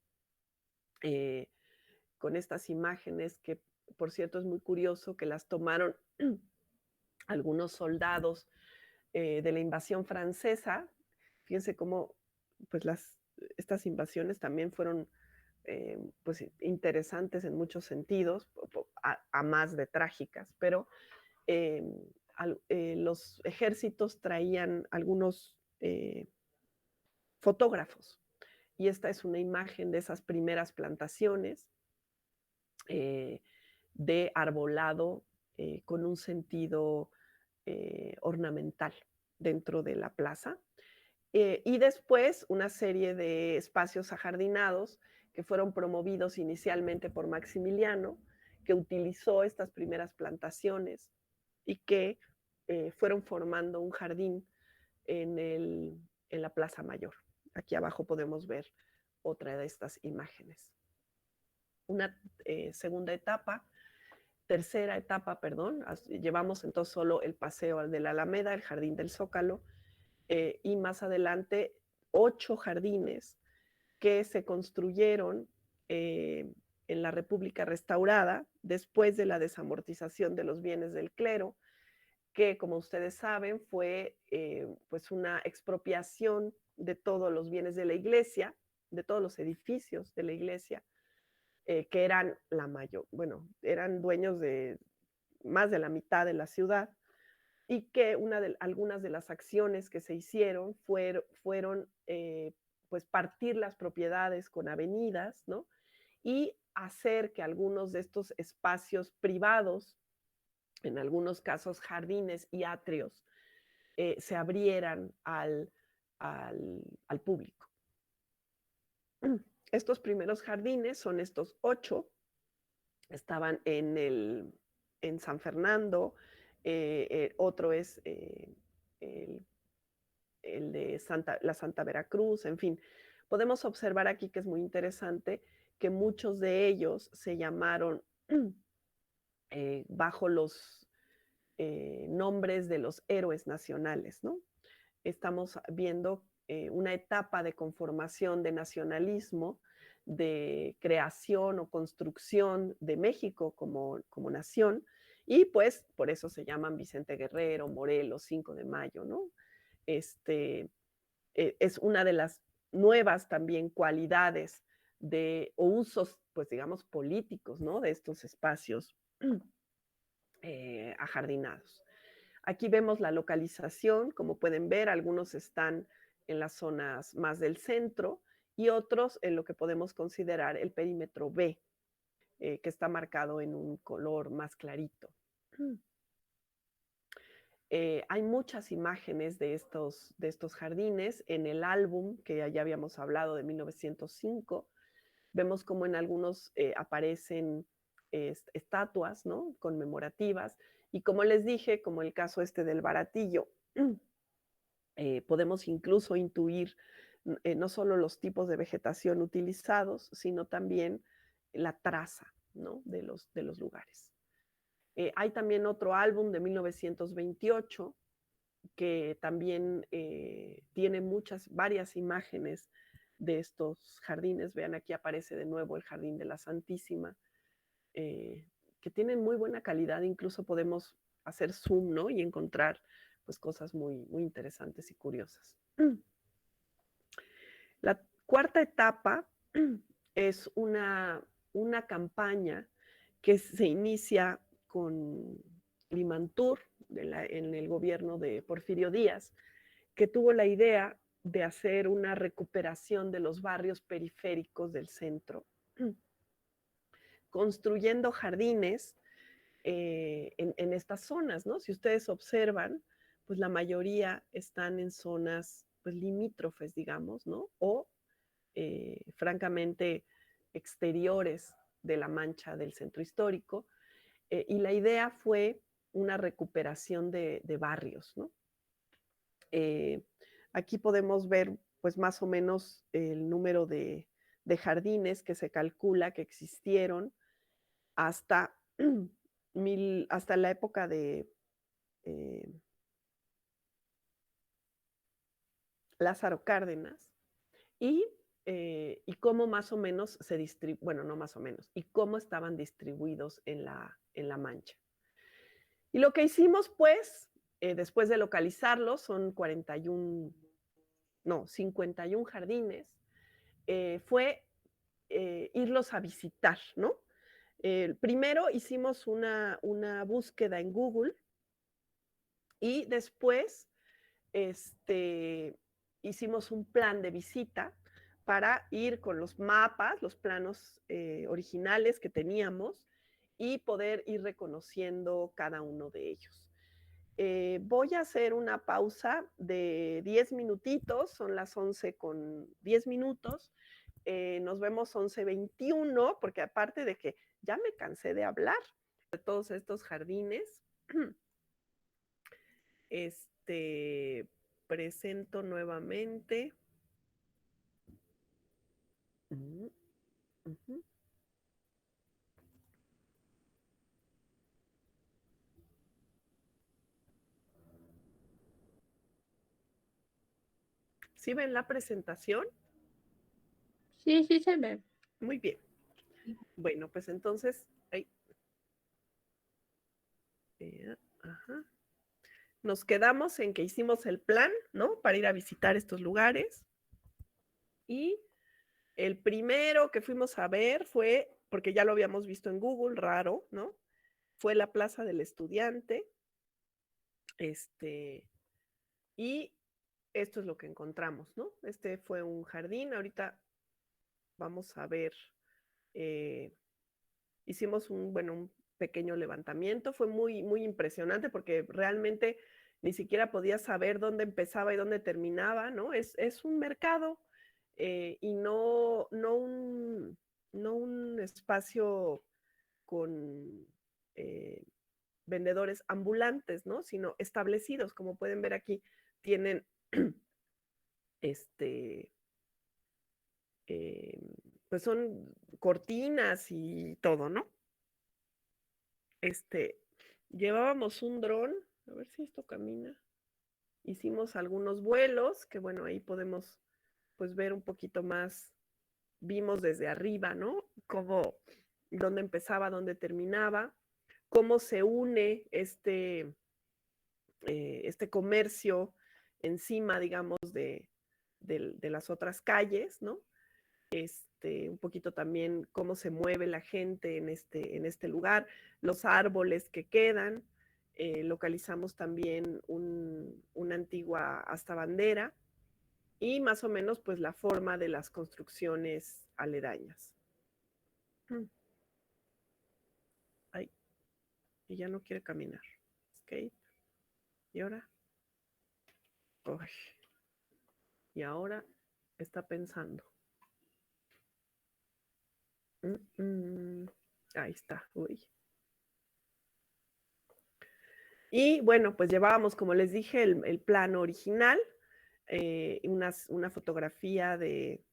con estas imágenes que, por cierto, es muy curioso que las tomaron algunos soldados de la invasión francesa. Fíjense cómo pues estas invasiones también fueron pues interesantes en muchos sentidos, a más de trágicas, pero los ejércitos traían algunos fotógrafos, y esta es una imagen de esas primeras plantaciones de arbolado con un sentido ornamental dentro de la plaza. Y después una serie de espacios ajardinados que fueron promovidos inicialmente por Maximiliano, que utilizó estas primeras plantaciones y que fueron formando un jardín en la Plaza Mayor. Aquí abajo podemos ver otra de estas imágenes. Una segunda etapa, tercera etapa, perdón, llevamos entonces solo el paseo de la Alameda, el jardín del Zócalo, y más adelante 8 jardines que se construyeron en la República Restaurada después de la desamortización de los bienes del clero, que, como ustedes saben, fue pues una expropiación de todos los bienes de la iglesia, de todos los edificios de la iglesia, que eran eran dueños de más de la mitad de la ciudad, y que algunas de las acciones que se hicieron fueron pues partir las propiedades con avenidas, ¿no? Y hacer que algunos de estos espacios privados, en algunos casos jardines y atrios, se abrieran al público. Estos primeros jardines son estos 8, estaban en San Fernando, otro es el de la Santa Veracruz, en fin. Podemos observar aquí que es muy interesante que muchos de ellos se llamaron bajo los nombres de los héroes nacionales, ¿no? Estamos viendo una etapa de conformación de nacionalismo, de creación o construcción de México como nación, y pues por eso se llaman Vicente Guerrero, Morelos, 5 de Mayo, ¿no? Es una de las nuevas también cualidades o usos, pues digamos, políticos, ¿no? De estos espacios ajardinados. Aquí vemos la localización, como pueden ver, algunos están en las zonas más del centro y otros en lo que podemos considerar el perímetro B, que está marcado en un color más clarito. Hay muchas imágenes de estos jardines en el álbum que ya habíamos hablado de 1905. Vemos como en algunos aparecen estatuas, ¿no?, conmemorativas. Y como les dije, como el caso del Baratillo, podemos incluso intuir no solo los tipos de vegetación utilizados, sino también la traza, ¿no?, de los lugares. Hay también otro álbum de 1928 que también tiene varias imágenes de estos jardines. Vean, aquí aparece de nuevo el Jardín de la Santísima, que tienen muy buena calidad. Incluso podemos hacer zoom, ¿no?, y encontrar pues cosas muy, muy interesantes y curiosas. La cuarta etapa es una campaña que se inicia con Limantur en el gobierno de Porfirio Díaz, que tuvo la idea de hacer una recuperación de los barrios periféricos del centro, construyendo jardines en estas zonas, ¿no? Si ustedes observan, pues la mayoría están en zonas pues limítrofes, digamos, ¿no? O francamente exteriores de la mancha del centro histórico. Y la idea fue una recuperación de barrios, ¿no? Aquí podemos ver pues más o menos el número de jardines que se calcula que existieron hasta, hasta la época de Lázaro Cárdenas y cómo más o menos se distribuyen, bueno, no más o menos, y cómo estaban distribuidos en la mancha. Y lo que hicimos, pues, después de localizarlos, son 51 jardines, fue irlos a visitar, ¿no? Primero hicimos una búsqueda en Google y después hicimos un plan de visita para ir con los mapas, los planos originales que teníamos y poder ir reconociendo cada uno de ellos. Voy a hacer una pausa de 10 minutitos, son las 11:10. Nos vemos 11:21, porque aparte de que ya me cansé de hablar de todos estos jardines, presento nuevamente. ¿Sí ven la presentación? Sí, sí se ve. Muy bien. Bueno, pues entonces, nos quedamos en que hicimos el plan, ¿no?, para ir a visitar estos lugares. Y el primero que fuimos a ver fue, porque ya lo habíamos visto en Google, raro, ¿no?, fue la Plaza del Estudiante. Y esto es lo que encontramos, ¿no? Este fue un jardín. Ahorita vamos a ver. Hicimos un pequeño levantamiento. Fue muy, muy impresionante porque realmente ni siquiera podía saber dónde empezaba y dónde terminaba, ¿no? Es un mercado y no un espacio con vendedores ambulantes, ¿no?, sino establecidos. Como pueden ver aquí, tienen pues son cortinas y todo, ¿no? Llevábamos un dron, a ver si esto camina. Hicimos algunos vuelos, que bueno, ahí podemos pues ver un poquito más, vimos desde arriba, ¿no?, dónde empezaba, dónde terminaba, cómo se une este comercio encima, digamos, de las otras calles, ¿no? Un poquito también cómo se mueve la gente en este lugar, los árboles que quedan, localizamos también una antigua asta bandera y más o menos pues la forma de las construcciones aledañas. Ay, y ya no quiere caminar. Escape. ¿Y ahora? Uy. Y ahora está pensando. Ahí está. Uy. Y bueno, pues llevábamos, como les dije, el plano original, una fotografía de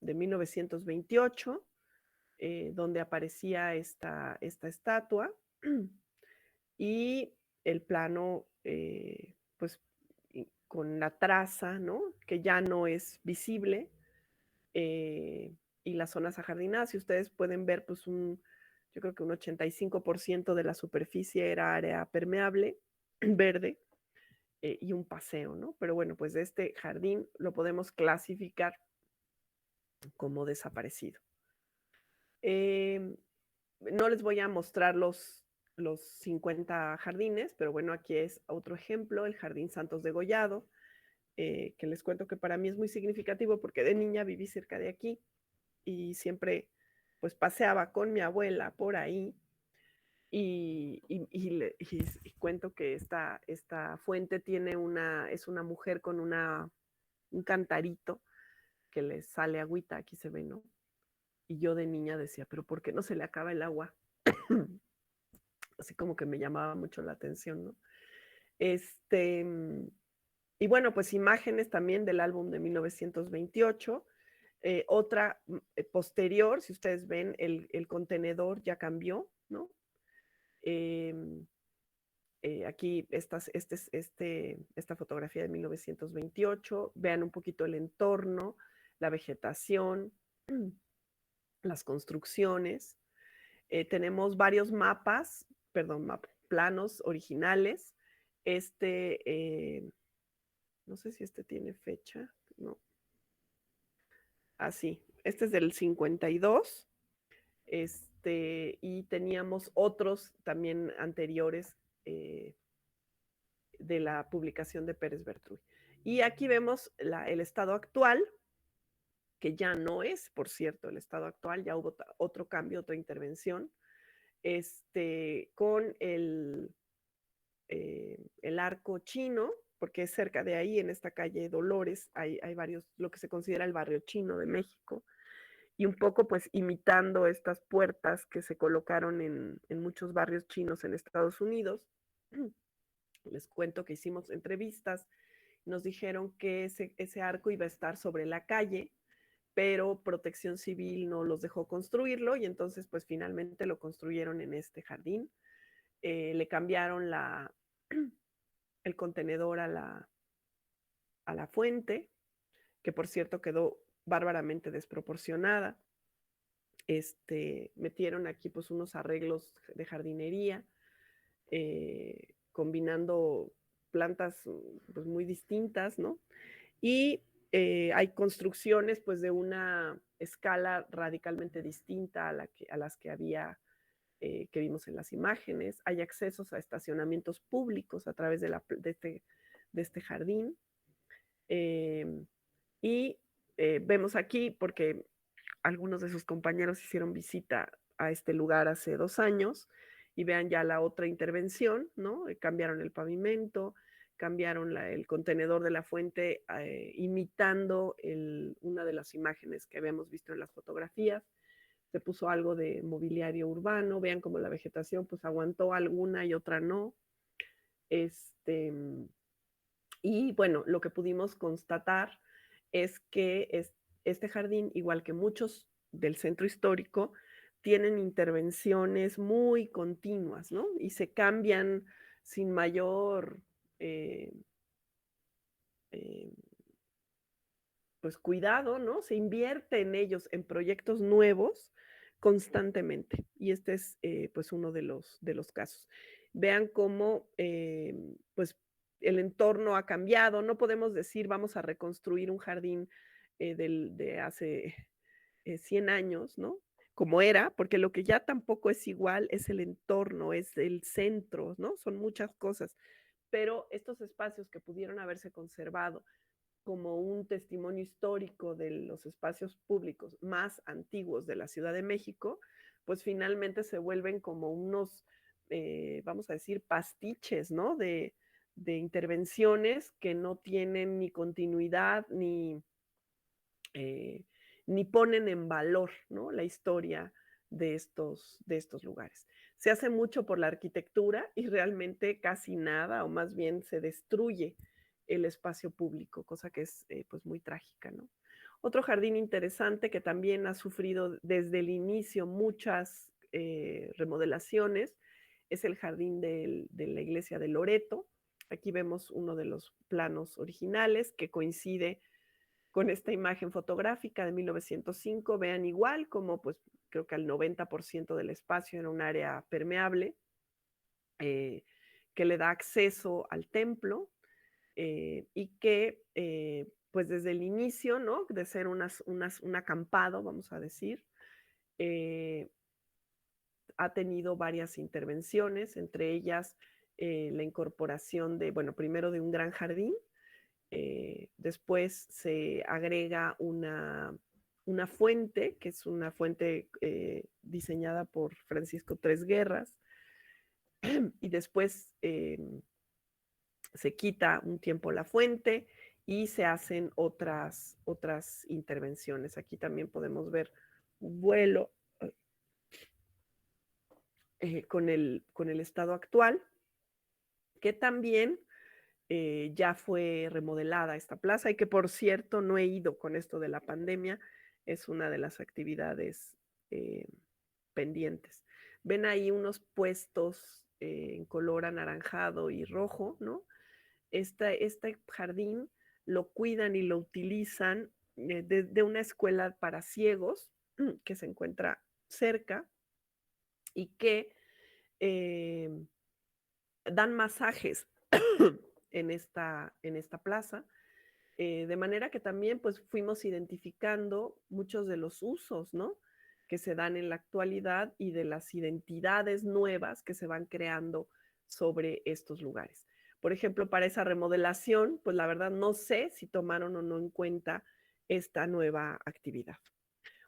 1928, donde aparecía esta estatua, y el plano, pues, con la traza, ¿no? Que ya no es visible, y las zonas ajardinadas. Si ustedes pueden ver, pues, yo creo que un 85% de la superficie era área permeable, verde, y un paseo, ¿no? Pero bueno, pues este jardín lo podemos clasificar como desaparecido. No les voy a mostrar los 50 jardines, pero bueno, aquí es otro ejemplo, el Jardín Santos de Gollado, que les cuento que para mí es muy significativo porque de niña viví cerca de aquí y siempre pues paseaba con mi abuela por ahí y cuento que esta fuente es una mujer con un cantarito que le sale agüita, aquí se ve, ¿no? Y yo de niña decía, pero ¿por qué no se le acaba el agua? Así como que me llamaba mucho la atención, ¿no? Y bueno, pues imágenes también del álbum de 1928. Otra posterior, si ustedes ven, el contenedor ya cambió, ¿no? Aquí esta fotografía de 1928. Vean un poquito el entorno, la vegetación, las construcciones. Tenemos varios planos originales. No sé si este tiene fecha, no. Así, este es del 52. Y teníamos otros también anteriores de la publicación de Pérez Bertruy. Y aquí vemos el estado actual, que ya no es, por cierto, el estado actual, ya hubo otro cambio, otra intervención, con el arco chino, porque es cerca de ahí, en esta calle Dolores, hay varios, lo que se considera el barrio chino de México, y un poco pues imitando estas puertas que se colocaron en muchos barrios chinos en Estados Unidos. Les cuento que hicimos entrevistas, nos dijeron que ese arco iba a estar sobre la calle, pero Protección Civil no los dejó construirlo y entonces pues finalmente lo construyeron en este jardín. Le cambiaron el contenedor a la fuente, que por cierto quedó bárbaramente desproporcionada. Metieron aquí pues unos arreglos de jardinería, combinando plantas pues, muy distintas, ¿no? Y hay construcciones pues de una escala radicalmente distinta a las que había, que vimos en las imágenes. Hay accesos a estacionamientos públicos a través de este jardín. Y vemos aquí, porque algunos de sus compañeros hicieron visita a este lugar hace 2 años, y vean ya la otra intervención, ¿no? Cambiaron el pavimento, cambiaron el contenedor de la fuente, imitando una de las imágenes que habíamos visto en las fotografías. Se puso algo de mobiliario urbano, vean cómo la vegetación pues aguantó alguna y otra no. Y bueno, lo que pudimos constatar es que este jardín, igual que muchos del centro histórico, tienen intervenciones muy continuas, ¿no? Y se cambian sin mayor pues cuidado, ¿no? Se invierte en ellos, en proyectos nuevos constantemente. Y este es pues uno de los casos. Vean cómo pues el entorno ha cambiado. No podemos decir vamos a reconstruir un jardín de hace 100 años, ¿no? como era, porque lo que ya tampoco es igual es el entorno, es el centro, ¿no? Son muchas cosas, pero estos espacios que pudieron haberse conservado como un testimonio histórico de los espacios públicos más antiguos de la Ciudad de México, pues finalmente se vuelven como unos, vamos a decir, pastiches, ¿no? De intervenciones que no tienen ni continuidad eh, ni ponen en valor, ¿no? La historia de estos lugares. Se hace mucho por la arquitectura y realmente casi nada, o más bien se destruye el espacio público, cosa que es pues muy trágica, ¿no? Otro jardín interesante que también ha sufrido desde el inicio muchas remodelaciones es el jardín de la iglesia de Loreto. Aquí vemos uno de los planos originales que coincide con esta imagen fotográfica de 1905. Vean igual como pues creo que al 90% del espacio era un área permeable que le da acceso al templo y que pues desde el inicio, ¿no? De ser un acampado, vamos a decir, eh, ha tenido varias intervenciones, entre ellas la incorporación de, bueno, primero de un gran jardín, después se agrega una fuente, que es una fuente diseñada por Francisco Tres Guerras, y después se quita un tiempo la fuente y se hacen otras intervenciones. Aquí también podemos ver un vuelo con el estado actual, que también ya fue remodelada esta plaza y que por cierto no he ido con esto de la pandemia, es una de las actividades pendientes. Ven ahí unos puestos en color anaranjado y rojo, ¿no? Este jardín lo cuidan y lo utilizan de una escuela para ciegos que se encuentra cerca y que eh, dan masajes en esta plaza, de manera que también pues fuimos identificando muchos de los usos, ¿no? Que se dan en la actualidad y de las identidades nuevas que se van creando sobre estos lugares. Por ejemplo, para esa remodelación, pues la verdad no sé si tomaron o no en cuenta esta nueva actividad.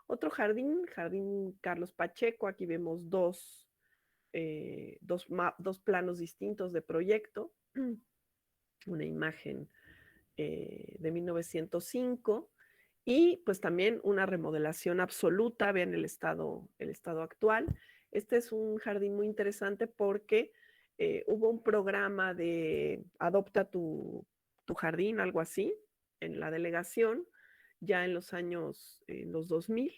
Otro jardín, Jardín Carlos Pacheco, aquí vemos dos planos distintos de proyecto, una imagen de 1905 y pues también una remodelación absoluta, vean el estado actual. Este es un jardín muy interesante porque hubo un programa de Adopta tu jardín, algo así, en la delegación, ya en los 2000.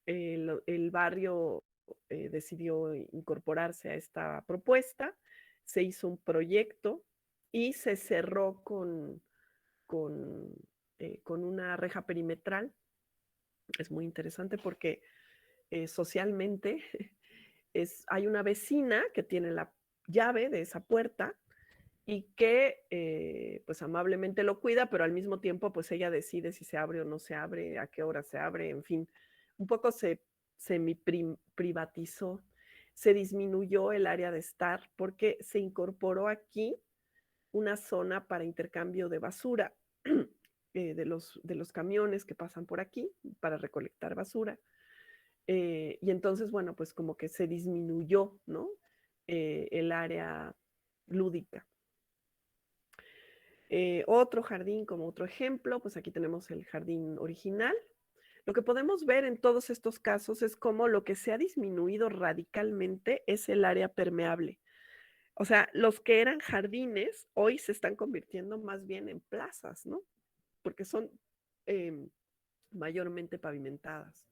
El barrio decidió incorporarse a esta propuesta, se hizo un proyecto y se cerró con una reja perimetral. Es muy interesante porque socialmente hay una vecina que tiene la llave de esa puerta y que pues amablemente lo cuida, pero al mismo tiempo pues ella decide si se abre o no se abre, a qué hora se abre, en fin, un poco se semi-privatizó, se disminuyó el área de estar porque se incorporó aquí una zona para intercambio de basura de los camiones que pasan por aquí para recolectar basura. Y entonces, bueno, pues como que se disminuyó, ¿no? El área lúdica. Otro jardín, como otro ejemplo, pues aquí tenemos el jardín original. Lo que podemos ver en todos estos casos es cómo lo que se ha disminuido radicalmente es el área permeable. O sea, los que eran jardines hoy se están convirtiendo más bien en plazas, ¿no? Porque son mayormente pavimentadas.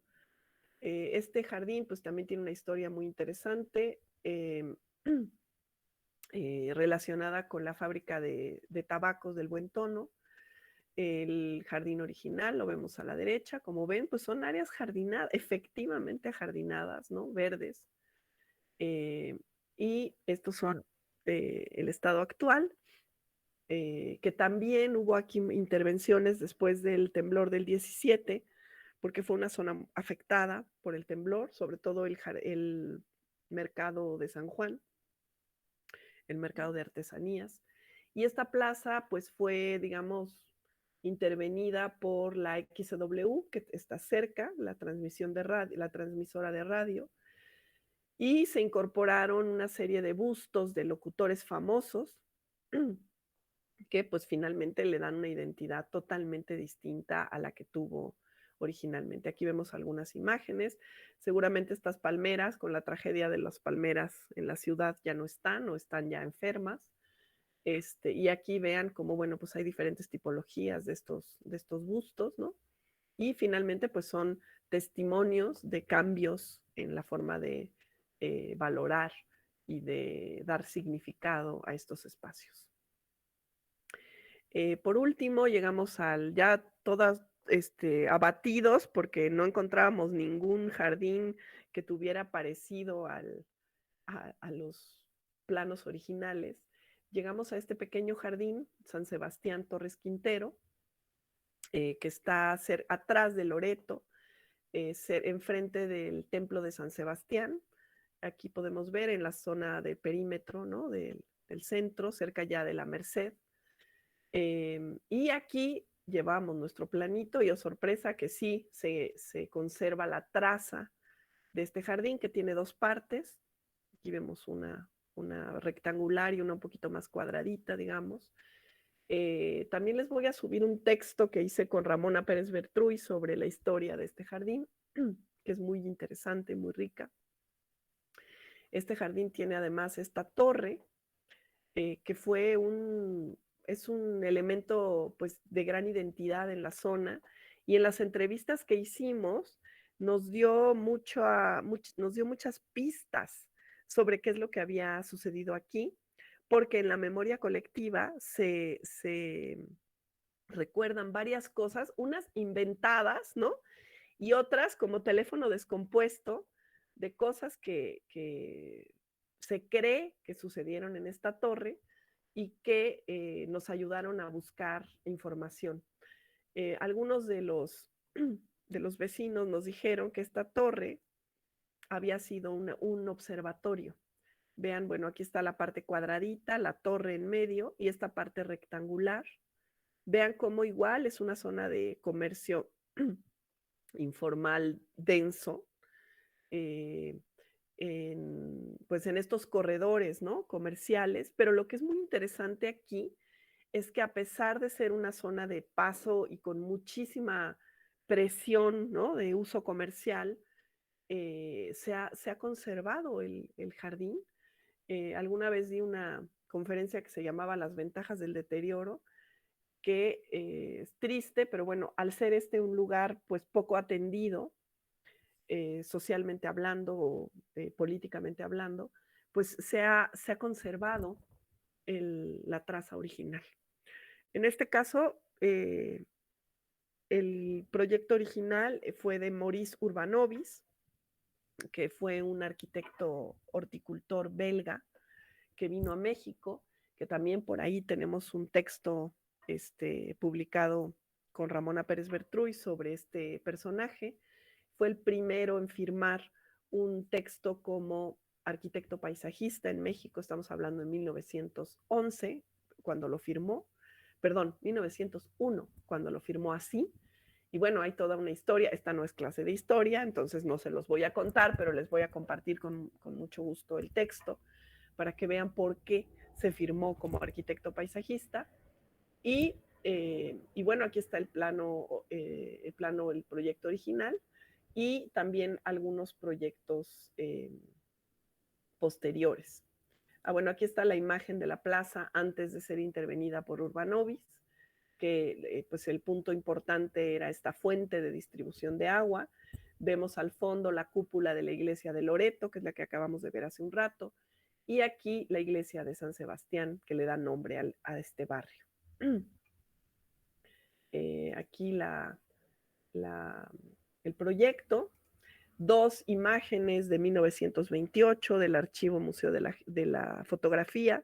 Este jardín pues también tiene una historia muy interesante relacionada con la fábrica de tabacos del Buen Tono. El jardín original lo vemos a la derecha, como ven, pues son áreas jardinadas, efectivamente ajardinadas, ¿no? Verdes. Y estos son el estado actual, que también hubo aquí intervenciones después del temblor del 17 porque fue una zona afectada por el temblor, sobre todo el mercado de San Juan, el mercado de artesanías. Y esta plaza pues fue, digamos, intervenida por la XW, que está cerca, la transmisora de radio, y se incorporaron una serie de bustos de locutores famosos que pues finalmente le dan una identidad totalmente distinta a la que tuvo originalmente. Aquí vemos algunas imágenes. Seguramente estas palmeras, con la tragedia de las palmeras en la ciudad, ya no están o están ya enfermas. Y aquí vean cómo, bueno, pues hay diferentes tipologías de estos bustos, ¿no? Y finalmente, pues son testimonios de cambios en la forma de valorar y de dar significado a estos espacios. Por último, llegamos ya todas abatidos porque no encontrábamos ningún jardín que tuviera parecido a los planos originales. Llegamos a este pequeño jardín, San Sebastián Torres Quintero, que está atrás de Loreto, enfrente del templo de San Sebastián. Aquí podemos ver en la zona de perímetro, ¿no? del centro, cerca ya de la Merced. Y aquí llevamos nuestro planito y, oh sorpresa, que sí se conserva la traza de este jardín, que tiene dos partes. Aquí vemos una rectangular y una un poquito más cuadradita, digamos. También les voy a subir un texto que hice con Ramona Pérez Bertruy sobre la historia de este jardín, que es muy interesante, muy rica. Este jardín tiene además esta torre, que es un elemento pues, de gran identidad en la zona, y en las entrevistas que hicimos nos dio muchas pistas sobre qué es lo que había sucedido aquí, porque en la memoria colectiva se recuerdan varias cosas, unas inventadas, ¿no? Y otras como teléfono descompuesto, de cosas que se cree que sucedieron en esta torre y que nos ayudaron a buscar información. Algunos de los vecinos nos dijeron que esta torre había sido un observatorio. Vean, bueno, aquí está la parte cuadradita, la torre en medio y esta parte rectangular. Vean cómo igual es una zona de comercio informal denso, pues en estos corredores, ¿no? Comerciales, pero lo que es muy interesante aquí es que a pesar de ser una zona de paso y con muchísima presión, ¿no? De uso comercial, se ha conservado el jardín. Alguna vez di una conferencia que se llamaba Las ventajas del deterioro, que es triste, pero bueno, al ser un lugar pues poco atendido, socialmente hablando o políticamente hablando, pues se ha conservado la traza original. En este caso, el proyecto original fue de Maurice Urbanovis, que fue un arquitecto horticultor belga que vino a México, que también por ahí tenemos un texto publicado con Ramona Pérez Bertruy sobre este personaje. Fue el primero en firmar un texto como arquitecto paisajista en México. Estamos hablando de 1911, cuando lo firmó. Perdón, 1901, cuando lo firmó así. Y bueno, hay toda una historia. Esta no es clase de historia, entonces no se los voy a contar, pero les voy a compartir con mucho gusto el texto para que vean por qué se firmó como arquitecto paisajista. Y bueno, aquí está el proyecto original y también algunos proyectos posteriores. Bueno, aquí está la imagen de la plaza antes de ser intervenida por Urbanovis, que pues el punto importante era esta fuente de distribución de agua. Vemos al fondo la cúpula de la iglesia de Loreto, que es la que acabamos de ver hace un rato, y aquí la iglesia de San Sebastián, que le da nombre a este barrio. Aquí el proyecto, dos imágenes de 1928 del Archivo Museo de la Fotografía,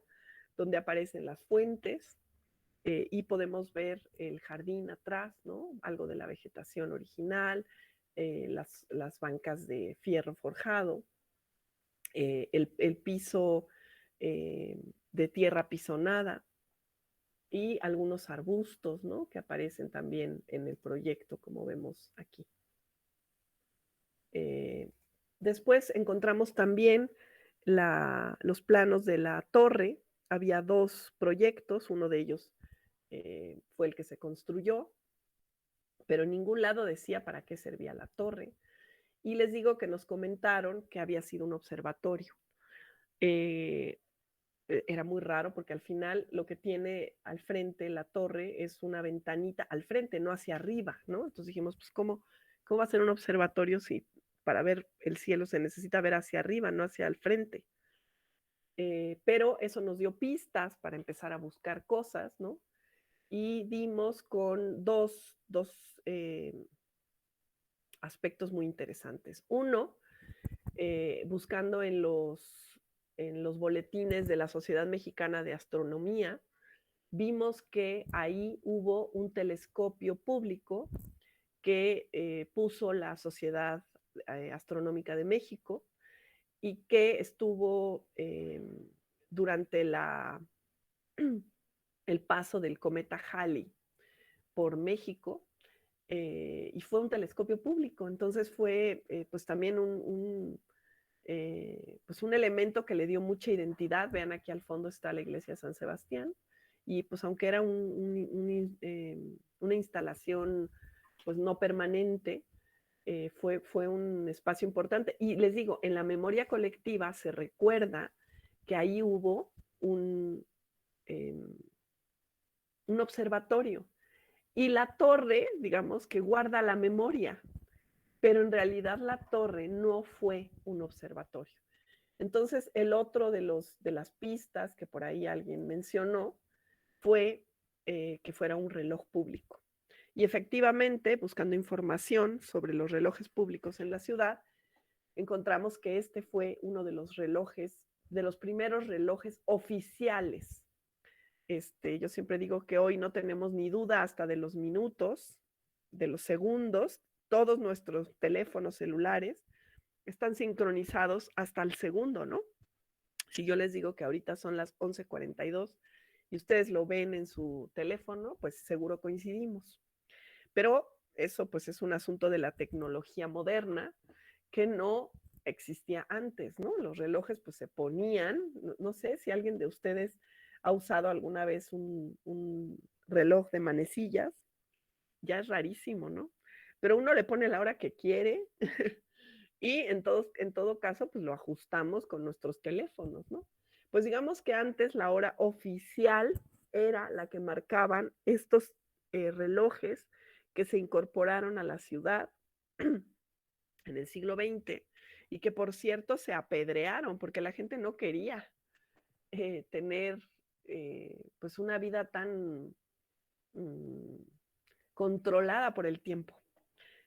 donde aparecen las fuentes, y podemos ver el jardín atrás, ¿no? Algo de la vegetación original, las bancas de fierro forjado, el piso de tierra pisonada y algunos arbustos, ¿no? Que aparecen también en el proyecto, como vemos aquí. Después encontramos también los planos de la torre. Había 2 proyectos, uno de ellos fue el que se construyó, pero en ningún lado decía para qué servía la torre. Y les digo que nos comentaron que había sido un observatorio. Era muy raro porque al final lo que tiene al frente la torre es una ventanita al frente, no hacia arriba, ¿no? Entonces dijimos, pues, ¿cómo va a ser un observatorio si para ver el cielo se necesita ver hacia arriba, no hacia el frente? Pero eso nos dio pistas para empezar a buscar cosas, ¿no? Y dimos con dos aspectos muy interesantes. Uno, buscando en los boletines de la Sociedad Mexicana de Astronomía, vimos que ahí hubo un telescopio público que puso la Sociedad Astronómica de México y que estuvo durante el paso del cometa Halley por México, y fue un telescopio público. Entonces fue pues también pues un elemento que le dio mucha identidad. Vean, aquí al fondo está la iglesia de San Sebastián, y pues aunque era una instalación pues no permanente, fue un espacio importante. Y les digo, en la memoria colectiva se recuerda que ahí hubo un observatorio. Y la torre, digamos, que guarda la memoria, pero en realidad la torre no fue un observatorio. Entonces, el otro de las pistas que por ahí alguien mencionó fue que fuera un reloj público. Y efectivamente, buscando información sobre los relojes públicos en la ciudad, encontramos que este fue uno de los relojes, de los primeros relojes oficiales. Yo siempre digo que hoy no tenemos ni duda hasta de los minutos, de los segundos. Todos nuestros teléfonos celulares están sincronizados hasta el segundo, ¿no? Si yo les digo que ahorita son las 11:42 y ustedes lo ven en su teléfono, pues seguro coincidimos. Pero eso pues es un asunto de la tecnología moderna que no existía antes, ¿no? Los relojes pues se ponían, no sé si alguien de ustedes ha usado alguna vez un reloj de manecillas, ya es rarísimo, ¿no? Pero uno le pone la hora que quiere y en todo caso, pues lo ajustamos con nuestros teléfonos, ¿no? Pues digamos que antes la hora oficial era la que marcaban estos relojes que se incorporaron a la ciudad en el siglo XX y que por cierto se apedrearon porque la gente no quería tener pues una vida tan controlada por el tiempo.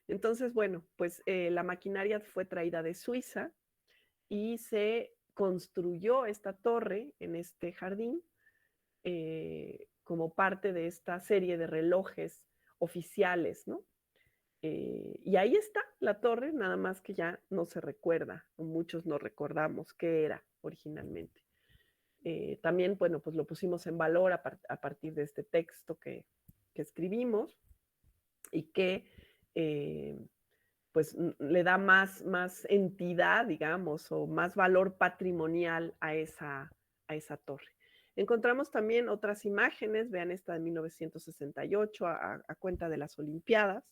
Entonces, bueno, pues la maquinaria fue traída de Suiza y se construyó esta torre en este jardín como parte de esta serie de relojes oficiales, ¿no? Y ahí está la torre, nada más que ya no se recuerda, o muchos no recordamos qué era originalmente. También, bueno, pues lo pusimos en valor a partir de este texto que escribimos y que pues le da más entidad, digamos, o más valor patrimonial a esa torre. Encontramos también otras imágenes, vean esta de 1968 a cuenta de las Olimpiadas,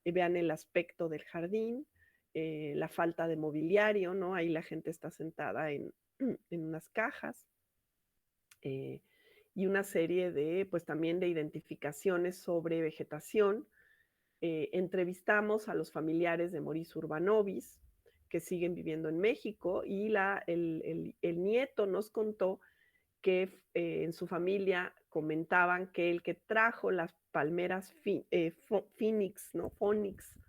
vean el aspecto del jardín, la falta de mobiliario, ¿no? Ahí la gente está sentada en unas cajas, y una serie de, pues también de identificaciones sobre vegetación. Entrevistamos a los familiares de Maurice Urbanovis, que siguen viviendo en México, y el nieto nos contó que en su familia comentaban que el que trajo las palmeras Phoenix, ¿no? Phoenix,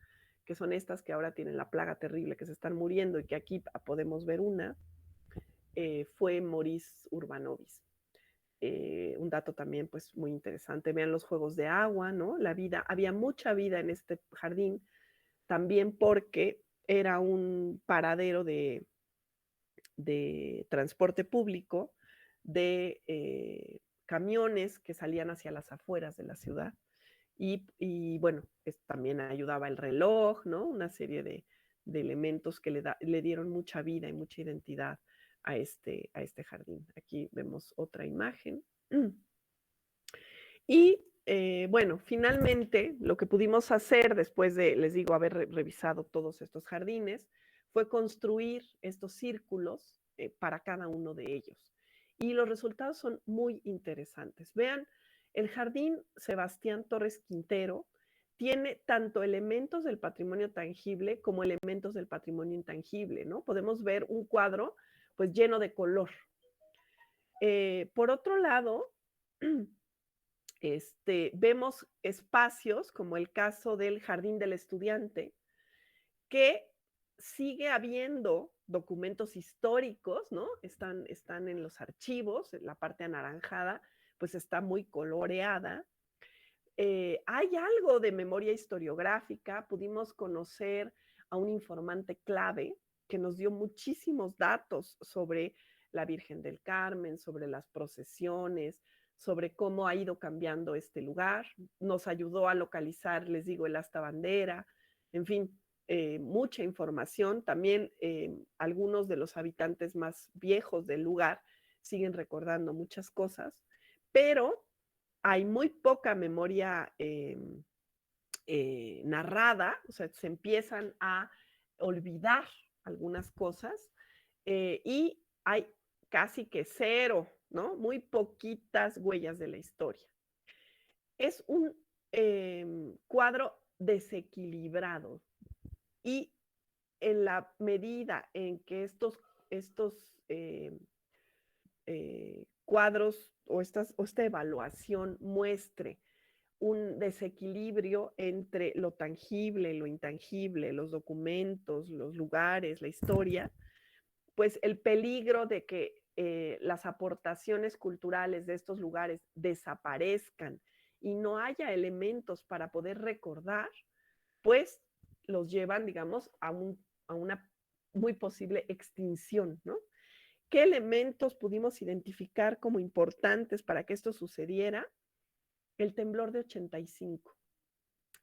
que son estas que ahora tienen la plaga terrible, que se están muriendo y que aquí podemos ver una, fue Maurice Urbanovis. Un dato también pues muy interesante, vean los juegos de agua, ¿no? La vida, había mucha vida en este jardín, también porque era un paradero de transporte público, de camiones que salían hacia las afueras de la ciudad. Y bueno, también ayudaba el reloj, ¿no? Una serie de elementos que le dieron mucha vida y mucha identidad a este jardín. Aquí vemos otra imagen. Y bueno, finalmente lo que pudimos hacer después de, les digo, haber revisado todos estos jardines, fue construir estos círculos para cada uno de ellos. Y los resultados son muy interesantes. Vean, el Jardín Sebastián Torres Quintero tiene tanto elementos del patrimonio tangible como elementos del patrimonio intangible, ¿no? Podemos ver un cuadro pues lleno de color. Por otro lado, vemos espacios como el caso del Jardín del Estudiante, que sigue habiendo documentos históricos, ¿no? Están en los archivos, la parte anaranjada, pues está muy coloreada. Hay algo de memoria historiográfica, pudimos conocer a un informante clave que nos dio muchísimos datos sobre la Virgen del Carmen, sobre las procesiones, sobre cómo ha ido cambiando este lugar. Nos ayudó a localizar, les digo, el asta bandera, en fin, mucha información. También algunos de los habitantes más viejos del lugar siguen recordando muchas cosas, pero hay muy poca memoria narrada, o sea, se empiezan a olvidar algunas cosas y hay casi que cero, ¿no? Muy poquitas huellas de la historia. Es un cuadro desequilibrado y en la medida en que estos cuadros o esta evaluación muestre un desequilibrio entre lo tangible, lo intangible, los documentos, los lugares, la historia, pues el peligro de que las aportaciones culturales de estos lugares desaparezcan y no haya elementos para poder recordar, pues los llevan, digamos, a una muy posible extinción, ¿no? ¿Qué elementos pudimos identificar como importantes para que esto sucediera? El temblor de 85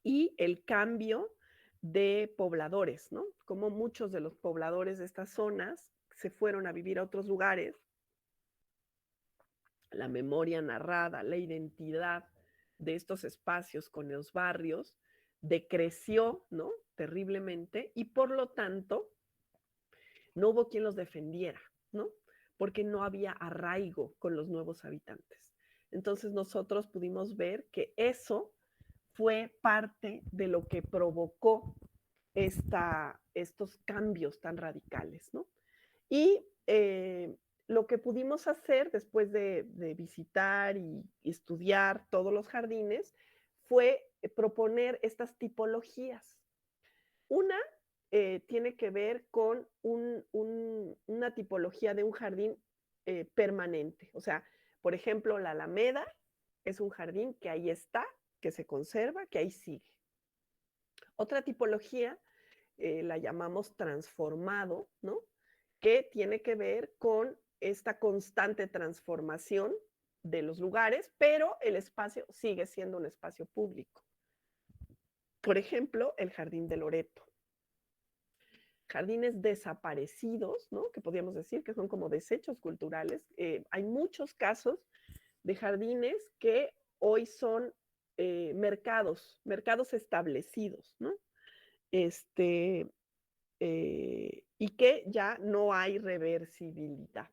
y el cambio de pobladores, ¿no? Como muchos de los pobladores de estas zonas se fueron a vivir a otros lugares, la memoria narrada, la identidad de estos espacios con los barrios decreció, ¿no? Terriblemente, y por lo tanto no hubo quien los defendiera, ¿no? Porque no había arraigo con los nuevos habitantes. Entonces nosotros pudimos ver que eso fue parte de lo que provocó estos cambios tan radicales, ¿no? Y lo que pudimos hacer después de visitar y estudiar todos los jardines fue proponer estas tipologías. Una tiene que ver con una tipología de un jardín permanente. O sea, por ejemplo, la Alameda es un jardín que ahí está, que se conserva, que ahí sigue. Otra tipología la llamamos transformado, ¿no? Que tiene que ver con esta constante transformación de los lugares, pero el espacio sigue siendo un espacio público. Por ejemplo, el Jardín de Loreto. Jardines desaparecidos, ¿no? Que podríamos decir que son como desechos culturales. Hay muchos casos de jardines que hoy son mercados establecidos, ¿no? Y que ya no hay reversibilidad.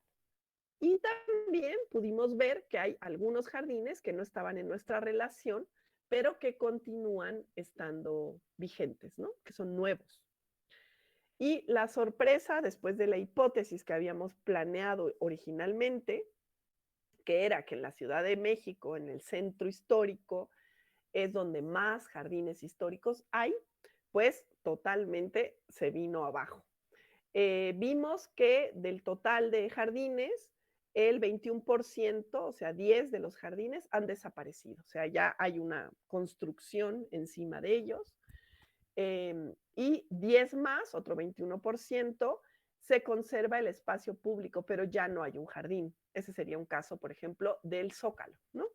Y también pudimos ver que hay algunos jardines que no estaban en nuestra relación, pero que continúan estando vigentes, ¿no? Que son nuevos. Y la sorpresa, después de la hipótesis que habíamos planeado originalmente, que era que en la Ciudad de México, en el centro histórico, es donde más jardines históricos hay, pues totalmente se vino abajo. Vimos que del total de jardines, el 21%, o sea, 10 de los jardines han desaparecido. O sea, ya hay una construcción encima de ellos. Y 10 más, otro 21%, se conserva el espacio público, pero ya no hay un jardín. Ese sería un caso, por ejemplo, del Zócalo, ¿no?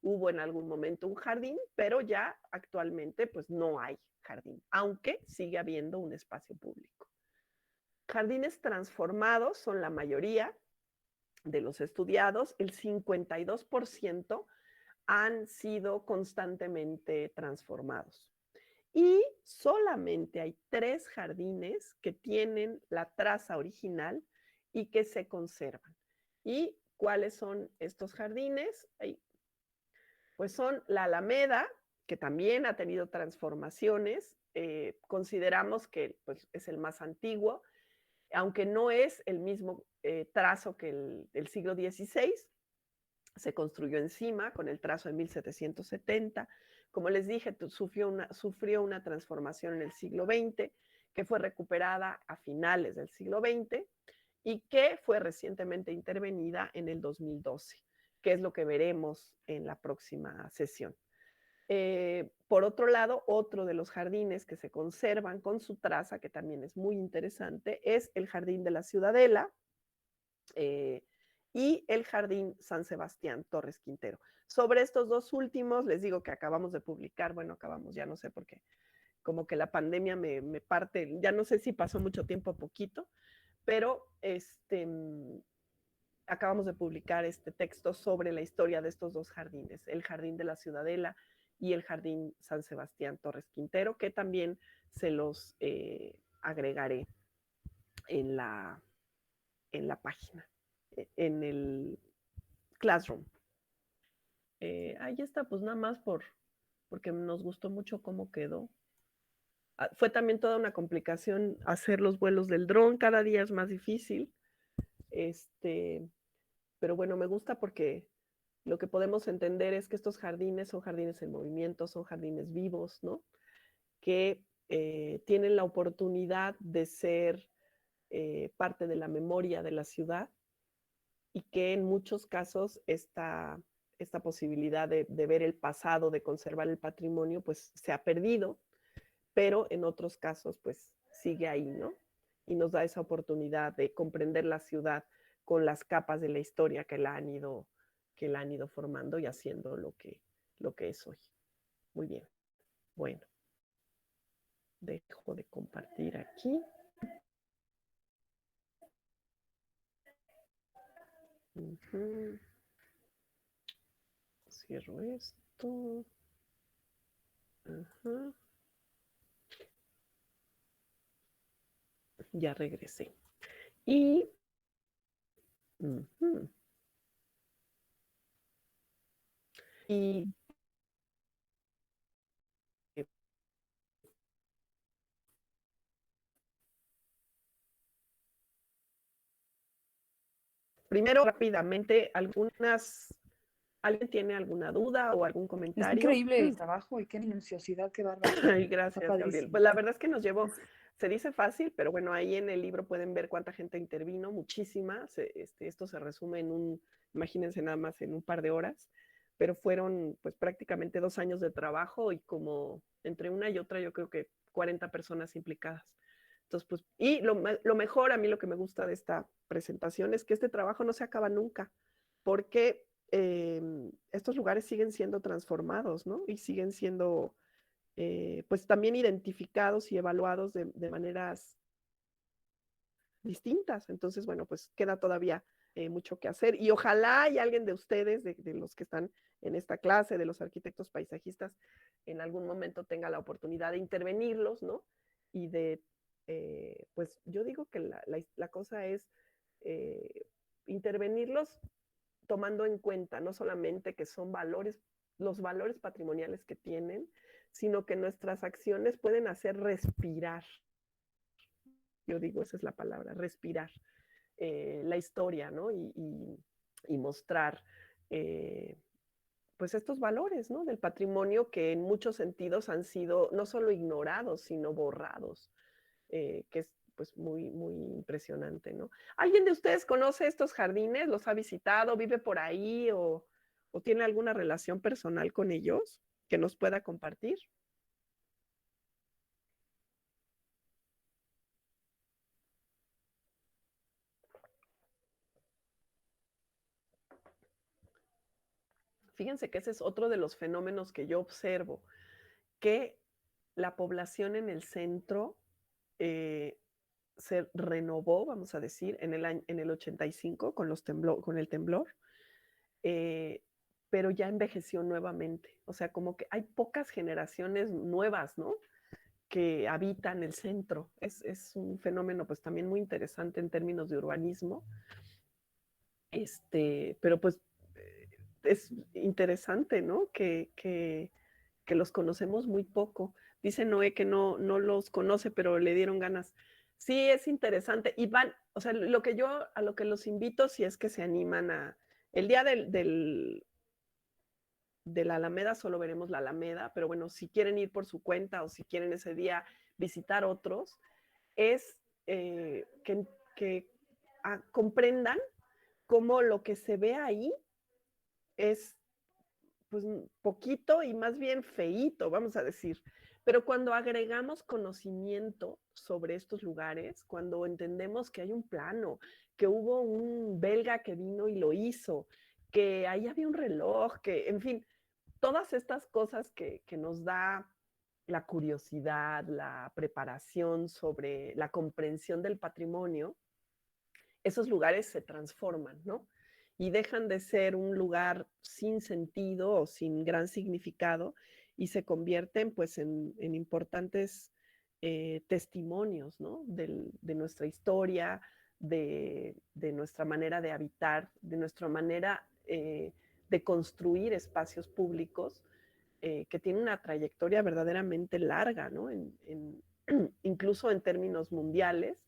Hubo en algún momento un jardín, pero ya actualmente pues no hay jardín, aunque sigue habiendo un espacio público. Jardines transformados son la mayoría de los estudiados, el 52% han sido constantemente transformados. Y solamente hay 3 jardines que tienen la traza original y que se conservan. ¿Y cuáles son estos jardines? Pues son la Alameda, que también ha tenido transformaciones. Consideramos que pues, es el más antiguo, aunque no es el mismo trazo que el siglo XVI. Se construyó encima con el trazo de 1770. Como les dije, sufrió una transformación en el siglo XX, que fue recuperada a finales del siglo XX y que fue recientemente intervenida en el 2012, que es lo que veremos en la próxima sesión. Por otro lado, otro de los jardines que se conservan con su traza, que también es muy interesante, es el Jardín de la Ciudadela, y el Jardín San Sebastián Torres Quintero. Sobre estos dos últimos, les digo que acabamos de publicar, bueno, acabamos, ya no sé por qué, como que la pandemia me parte, ya no sé si pasó mucho tiempo o poquito, pero acabamos de publicar este texto sobre la historia de estos dos jardines, el Jardín de la Ciudadela y el Jardín San Sebastián Torres Quintero, que también se los agregaré en la página, en el Classroom. Ahí está, pues nada más porque nos gustó mucho cómo quedó. Fue también toda una complicación hacer los vuelos del dron, cada día es más difícil. Pero bueno, me gusta porque lo que podemos entender es que estos jardines son jardines en movimiento, son jardines vivos, ¿no? Que tienen la oportunidad de ser parte de la memoria de la ciudad y que en muchos casos esta posibilidad de ver el pasado, de conservar el patrimonio, pues se ha perdido, pero en otros casos pues sigue ahí, ¿no? Y nos da esa oportunidad de comprender la ciudad con las capas de la historia que la han ido formando y haciendo lo que es hoy. Muy bien. Bueno, dejo de compartir aquí. Cierro esto. Ya regresé. Y y primero, rápidamente, ¿alguien tiene alguna duda o algún Es comentario? increíble el trabajo y qué minuciosidad, qué bárbaro. Ay, gracias, Gabriel. Pues la verdad es que nos llevó, se dice fácil, pero bueno, ahí en el libro pueden ver cuánta gente intervino, muchísima. Esto se resume imagínense nada más en un par de horas, pero fueron pues prácticamente 2 años de trabajo y como entre una y otra yo creo que 40 personas implicadas. Entonces, pues, y lo mejor, a mí lo que me gusta de esta presentación es que este trabajo no se acaba nunca, porque estos lugares siguen siendo transformados, ¿no? Y siguen siendo, pues, también identificados y evaluados de maneras distintas. Entonces, bueno, pues queda todavía mucho que hacer. Y ojalá hay alguien de ustedes, de los que están en esta clase, de los arquitectos paisajistas, en algún momento tenga la oportunidad de intervenirlos, ¿no? Y de pues yo digo que la cosa es intervenirlos tomando en cuenta no solamente que son los valores patrimoniales que tienen, sino que nuestras acciones pueden hacer respirar. Yo digo, esa es la palabra, respirar la historia, ¿no? Y mostrar pues estos valores, ¿no? Del patrimonio que en muchos sentidos han sido no solo ignorados, sino borrados. Que es pues muy, muy impresionante, ¿no? ¿Alguien de ustedes conoce estos jardines? ¿Los ha visitado? ¿Vive por ahí? ¿O tiene alguna relación personal con ellos que nos pueda compartir? Fíjense que ese es otro de los fenómenos que yo observo, que la población en el centro se renovó, vamos a decir, en el 85 con el temblor, pero ya envejeció nuevamente. O sea, como que hay pocas generaciones nuevas, ¿no? Que habitan el centro. Es un fenómeno pues también muy interesante en términos de urbanismo. Pero pues es interesante, ¿no? Que los conocemos muy poco. Dice Noé que no los conoce, pero le dieron ganas. Sí, es interesante. Y van, o sea, a lo que los invito, si es que se animan el día de la Alameda, solo veremos la Alameda, pero bueno, si quieren ir por su cuenta o si quieren ese día visitar otros, es que comprendan cómo lo que se ve ahí es pues poquito y más bien feíto, vamos a decir. Pero cuando agregamos conocimiento sobre estos lugares, cuando entendemos que hay un plano, que hubo un belga que vino y lo hizo, que ahí había un reloj, que, en fin, todas estas cosas que nos da la curiosidad, la preparación sobre la comprensión del patrimonio, esos lugares se transforman, ¿no? Y dejan de ser un lugar sin sentido o sin gran significado y se convierten pues en importantes testimonios, ¿no? De nuestra historia, de nuestra manera de habitar, de nuestra manera de construir espacios públicos que tienen una trayectoria verdaderamente larga, ¿no? Incluso en términos mundiales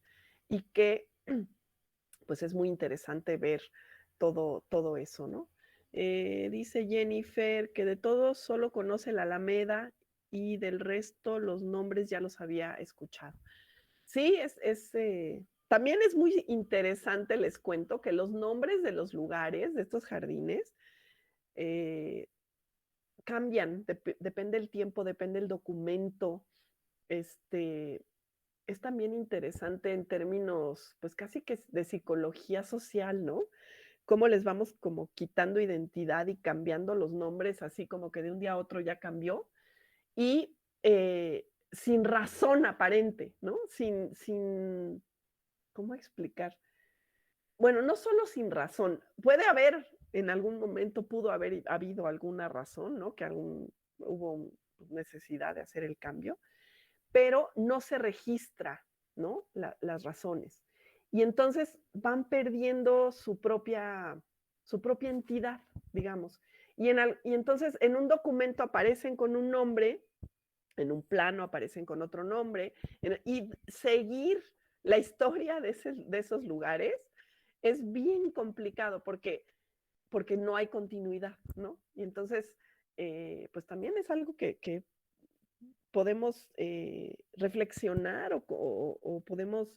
y que pues es muy interesante ver todo eso, ¿no? Dice Jennifer que de todos solo conoce la Alameda y del resto los nombres ya los había escuchado. Sí, también es muy interesante, les cuento, que los nombres de los lugares, de estos jardines, cambian, depende del tiempo, depende del documento, es también interesante en términos, pues casi que de psicología social, ¿no? Cómo les vamos como quitando identidad y cambiando los nombres, así como que de un día a otro ya cambió, y sin razón aparente, ¿no? ¿Cómo explicar? Bueno, no solo sin razón, puede haber, en algún momento pudo haber habido alguna razón, ¿no? Que hubo necesidad de hacer el cambio, pero no se registra, ¿no? Las razones. Y entonces van perdiendo su propia entidad, digamos. Y entonces en un documento aparecen con un nombre, en un plano aparecen con otro nombre, y seguir la historia de esos lugares es bien complicado porque no hay continuidad, ¿no? Y entonces, pues también es algo que podemos reflexionar o podemos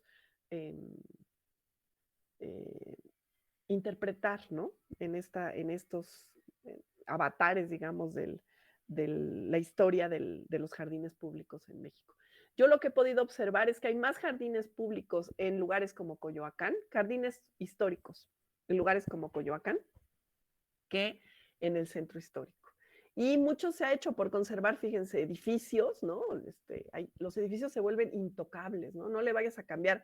interpretar, ¿no? En estos avatares, digamos, de la historia de los jardines públicos en México. Yo lo que he podido observar es que hay más jardines públicos en lugares como Coyoacán, jardines históricos, en lugares como Coyoacán, que en el centro histórico. Y mucho se ha hecho por conservar, fíjense, edificios, ¿no? Los edificios se vuelven intocables, ¿no? No le vayas a cambiar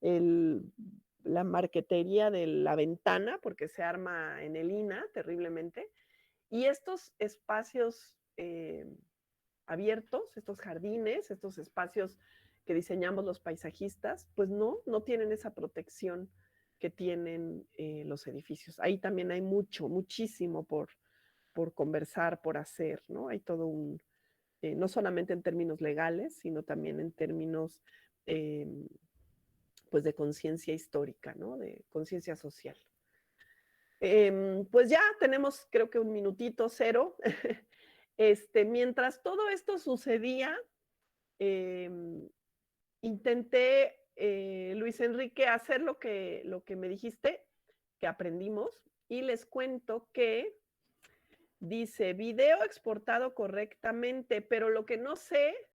la marquetería de la ventana porque se arma en el INA terriblemente. Y estos espacios abiertos, estos jardines, estos espacios que diseñamos los paisajistas, pues no tienen esa protección que tienen los edificios. Ahí también hay muchísimo por conversar, por hacer, ¿no? Hay todo no solamente en términos legales, sino también en términos, pues, de conciencia histórica, ¿no? De conciencia social. Pues ya tenemos, creo que 1 minutito, 0. Mientras todo esto sucedía, intenté, Luis Enrique, hacer lo que me dijiste, que aprendimos, y les cuento que dice, video exportado correctamente, pero lo que no sé